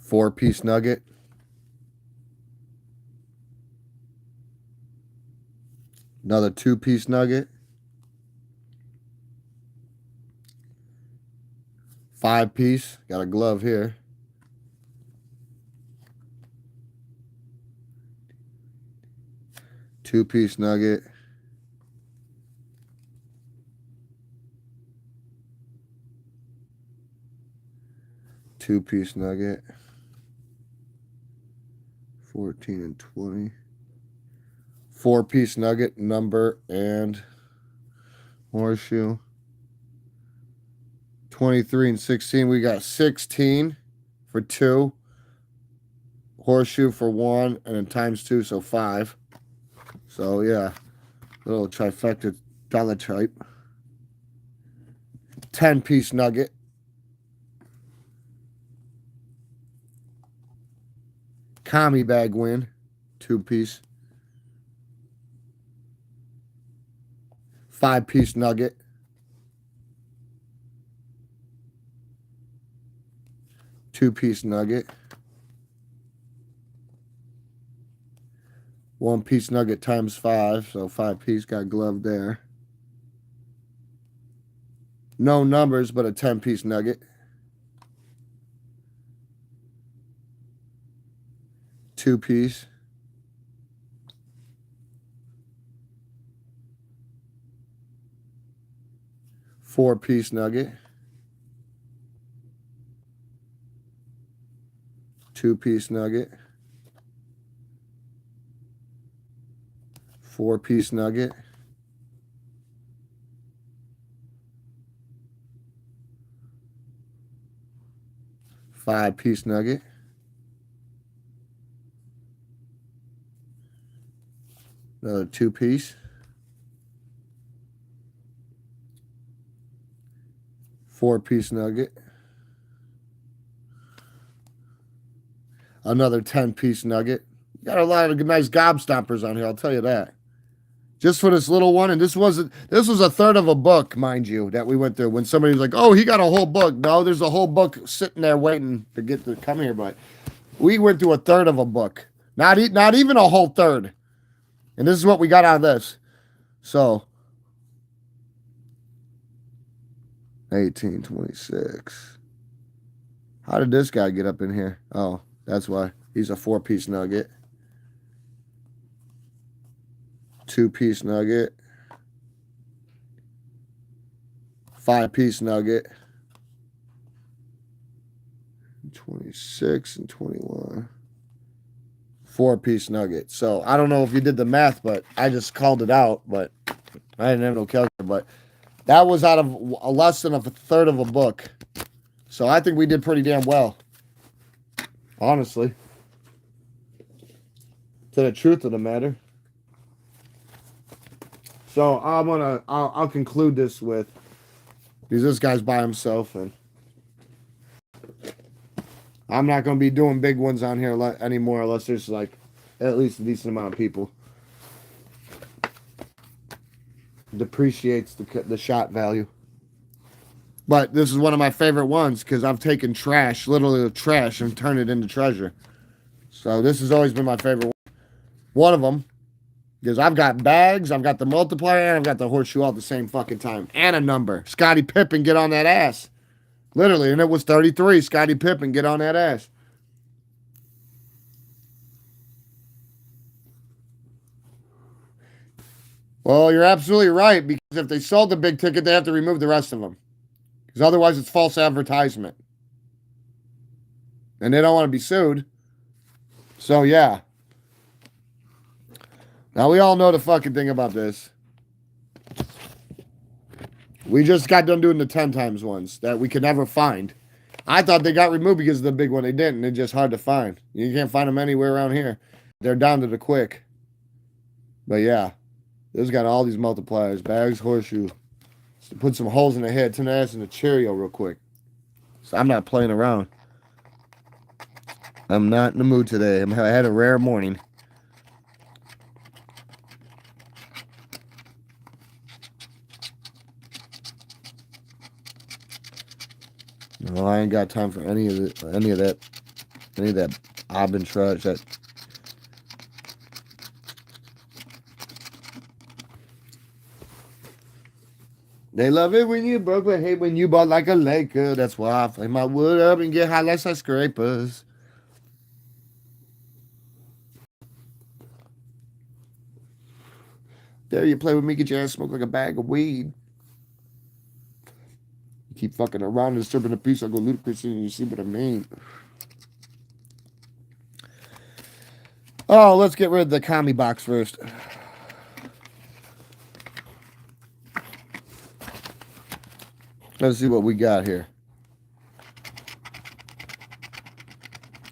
[SPEAKER 1] 4-piece nugget. Another 2-piece nugget. 5-piece. Got a glove here. Two-piece nugget. Two-piece nugget. 14 and 20. 4-piece nugget, number, and horseshoe. 23 and 16. We got 16 for 2. Horseshoe for 1, and then times 2, so 5. So, yeah. Little trifecta dollar type. 10-piece nugget. Commie bag win. 2-piece. 5-piece nugget. Two-piece nugget. 1-piece nugget times 5, so 5-piece, got glove there. No numbers, but a 10-piece nugget. 2-piece. 4-piece nugget. 2-piece nugget. 4-piece nugget. Five-piece nugget. Another 2-piece. 4-piece nugget. Another 10-piece nugget. Got a lot of nice gobstompers on here, I'll tell you that. Just for this little one, and this was a third of a book, mind you, that we went through. When somebody was like, "Oh, he got a whole book." No, there's a whole book sitting there waiting to get to come here, but we went through a third of a book. Not even a whole third. And this is what we got out of this. So 1826. How did this guy get up in here? Oh, that's why. He's a 4-piece nugget. 2-piece nugget. 5-piece nugget. 26 and 21. 4-piece nugget. So I don't know if you did the math, but I just called it out, but I didn't have no calculator. But that was out of less than a third of a book. So I think we did pretty damn well. Honestly. To the truth of the matter. So I'll conclude this with, because this guy's by himself, and I'm not going to be doing big ones on here anymore unless there's like at least a decent amount of people. Depreciates the shot value. But this is one of my favorite ones because I've taken trash, literally the trash, and turned it into treasure. So this has always been my favorite one. One of them. Because I've got bags, I've got the multiplier, and I've got the horseshoe all at the same fucking time. And a number. Scottie Pippen, get on that ass. Literally, and it was 33. Scottie Pippen, get on that ass. Well, you're absolutely right, because if they sold the big ticket, they have to remove the rest of them. Because otherwise it's false advertisement. And they don't want to be sued. So, yeah. Now, we all know the fucking thing about this. We just got done doing the 10 times ones that we could never find. I thought they got removed because of the big one. They didn't. They're just hard to find. You can't find them anywhere around here. They're down to the quick. But yeah, this got all these multipliers. Bags, horseshoe. So put some holes in the head. 10 ass and a Cheerio real quick. So I'm not playing around. I'm not in the mood today. I had a rare morning. No, I ain't got time for any of that arbitrage. That they love it when you broke, but hate when you bought like a Laker. That's why I flame my wood up and get high like skyscrapers. There you play with me, get your ass smoked like a bag of weed. You keep fucking around and disturbing the peace, I'll go ludicrous and you see what I mean. Oh, let's get rid of the commie box first. Let's see what we got here.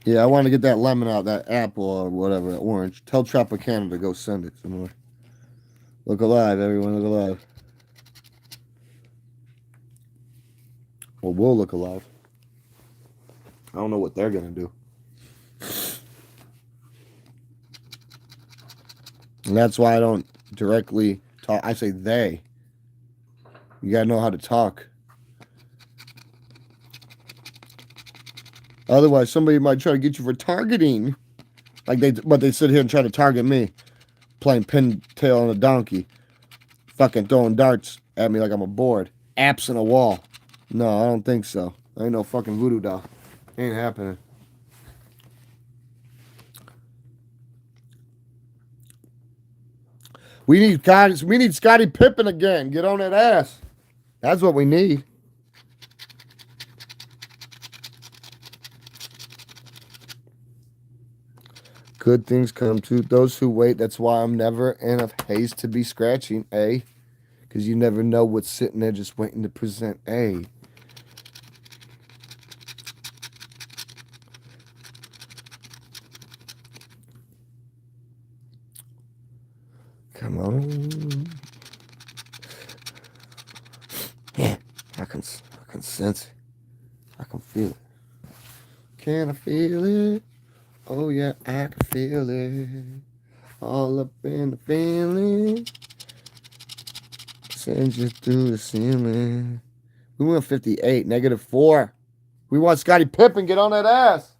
[SPEAKER 1] Yeah, I want to get that lemon out, that apple or whatever, that orange. Tell Tropicana to go send it somewhere. Look alive, everyone, look alive. Well, we'll look alive. I don't know what they're going to do. And that's why I don't directly talk. I say they. You got to know how to talk. Otherwise, somebody might try to get you for targeting. But they sit here and try to target me. Playing pintail on a donkey. Fucking throwing darts at me like I'm a board. Apps in a wall. No, I don't think so. I ain't no fucking voodoo doll. Ain't happening. We need Scottie Pippen again. Get on that ass. That's what we need. Good things come to those who wait. That's why I'm never in a haste to be scratching, eh? Because you never know what's sitting there just waiting to present, eh? Come on. Yeah, I can sense it. I can feel it. Can I feel it? Oh yeah, I can feel it. All up in the feeling. Send you through the ceiling. We went 58, -4. We want Scottie Pippen. Get on that ass.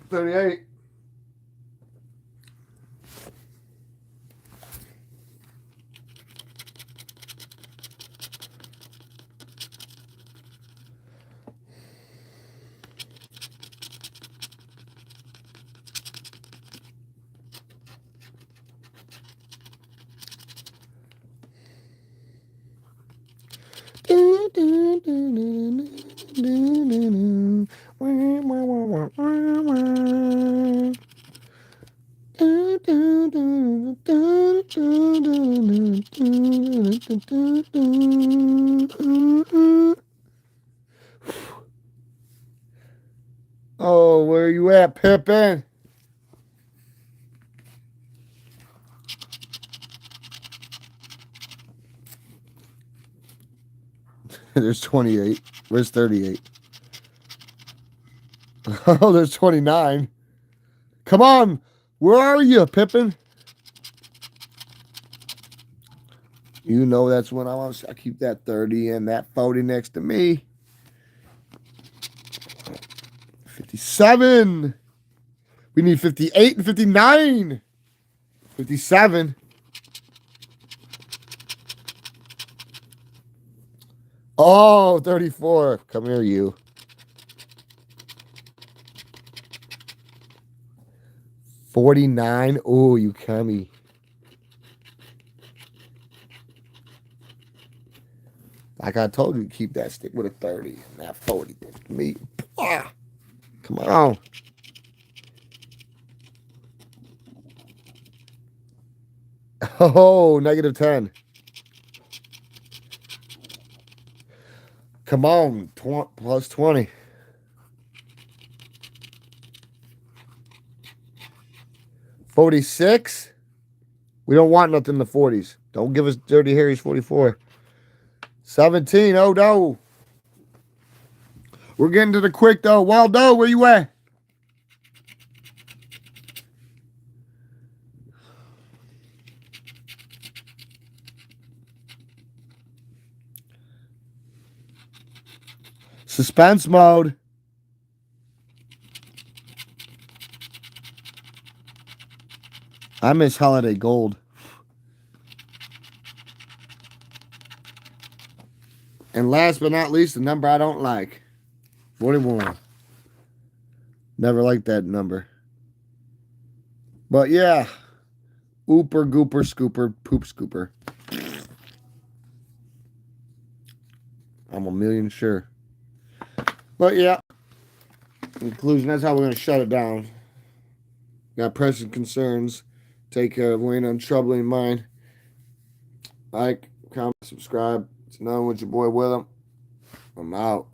[SPEAKER 1] $38. Oh, where you at, Pippin? There's 28. Where's 38? Oh, there's 29. Come on. Where are you, Pippin? You know that's when I keep that 30 and that 40 next to me. 57. We need 58 and 59. 57. Oh, 34. Come here, you. 49. Oh, you commie. Like I told you, keep that stick with a 30 and that 40. Me. Ah, come on. Oh, negative 10. Come on. Plus 20. 46. We don't want nothing in the 40s. Don't give us Dirty Harry's 44. 17. Oh, no. We're getting to the quick, though. Waldo, where you at? Suspense mode. I miss Holiday Gold. And last but not least, the number I don't like. 41. Never liked that number. But yeah. Ooper, gooper, scooper, poop scooper. I'm a million sure. But yeah. In conclusion, that's how we're going to shut it down. Got pressing concerns. Take care of Wayne on troubling mind. Like, comment, subscribe. It's known with your boy Willem. I'm out.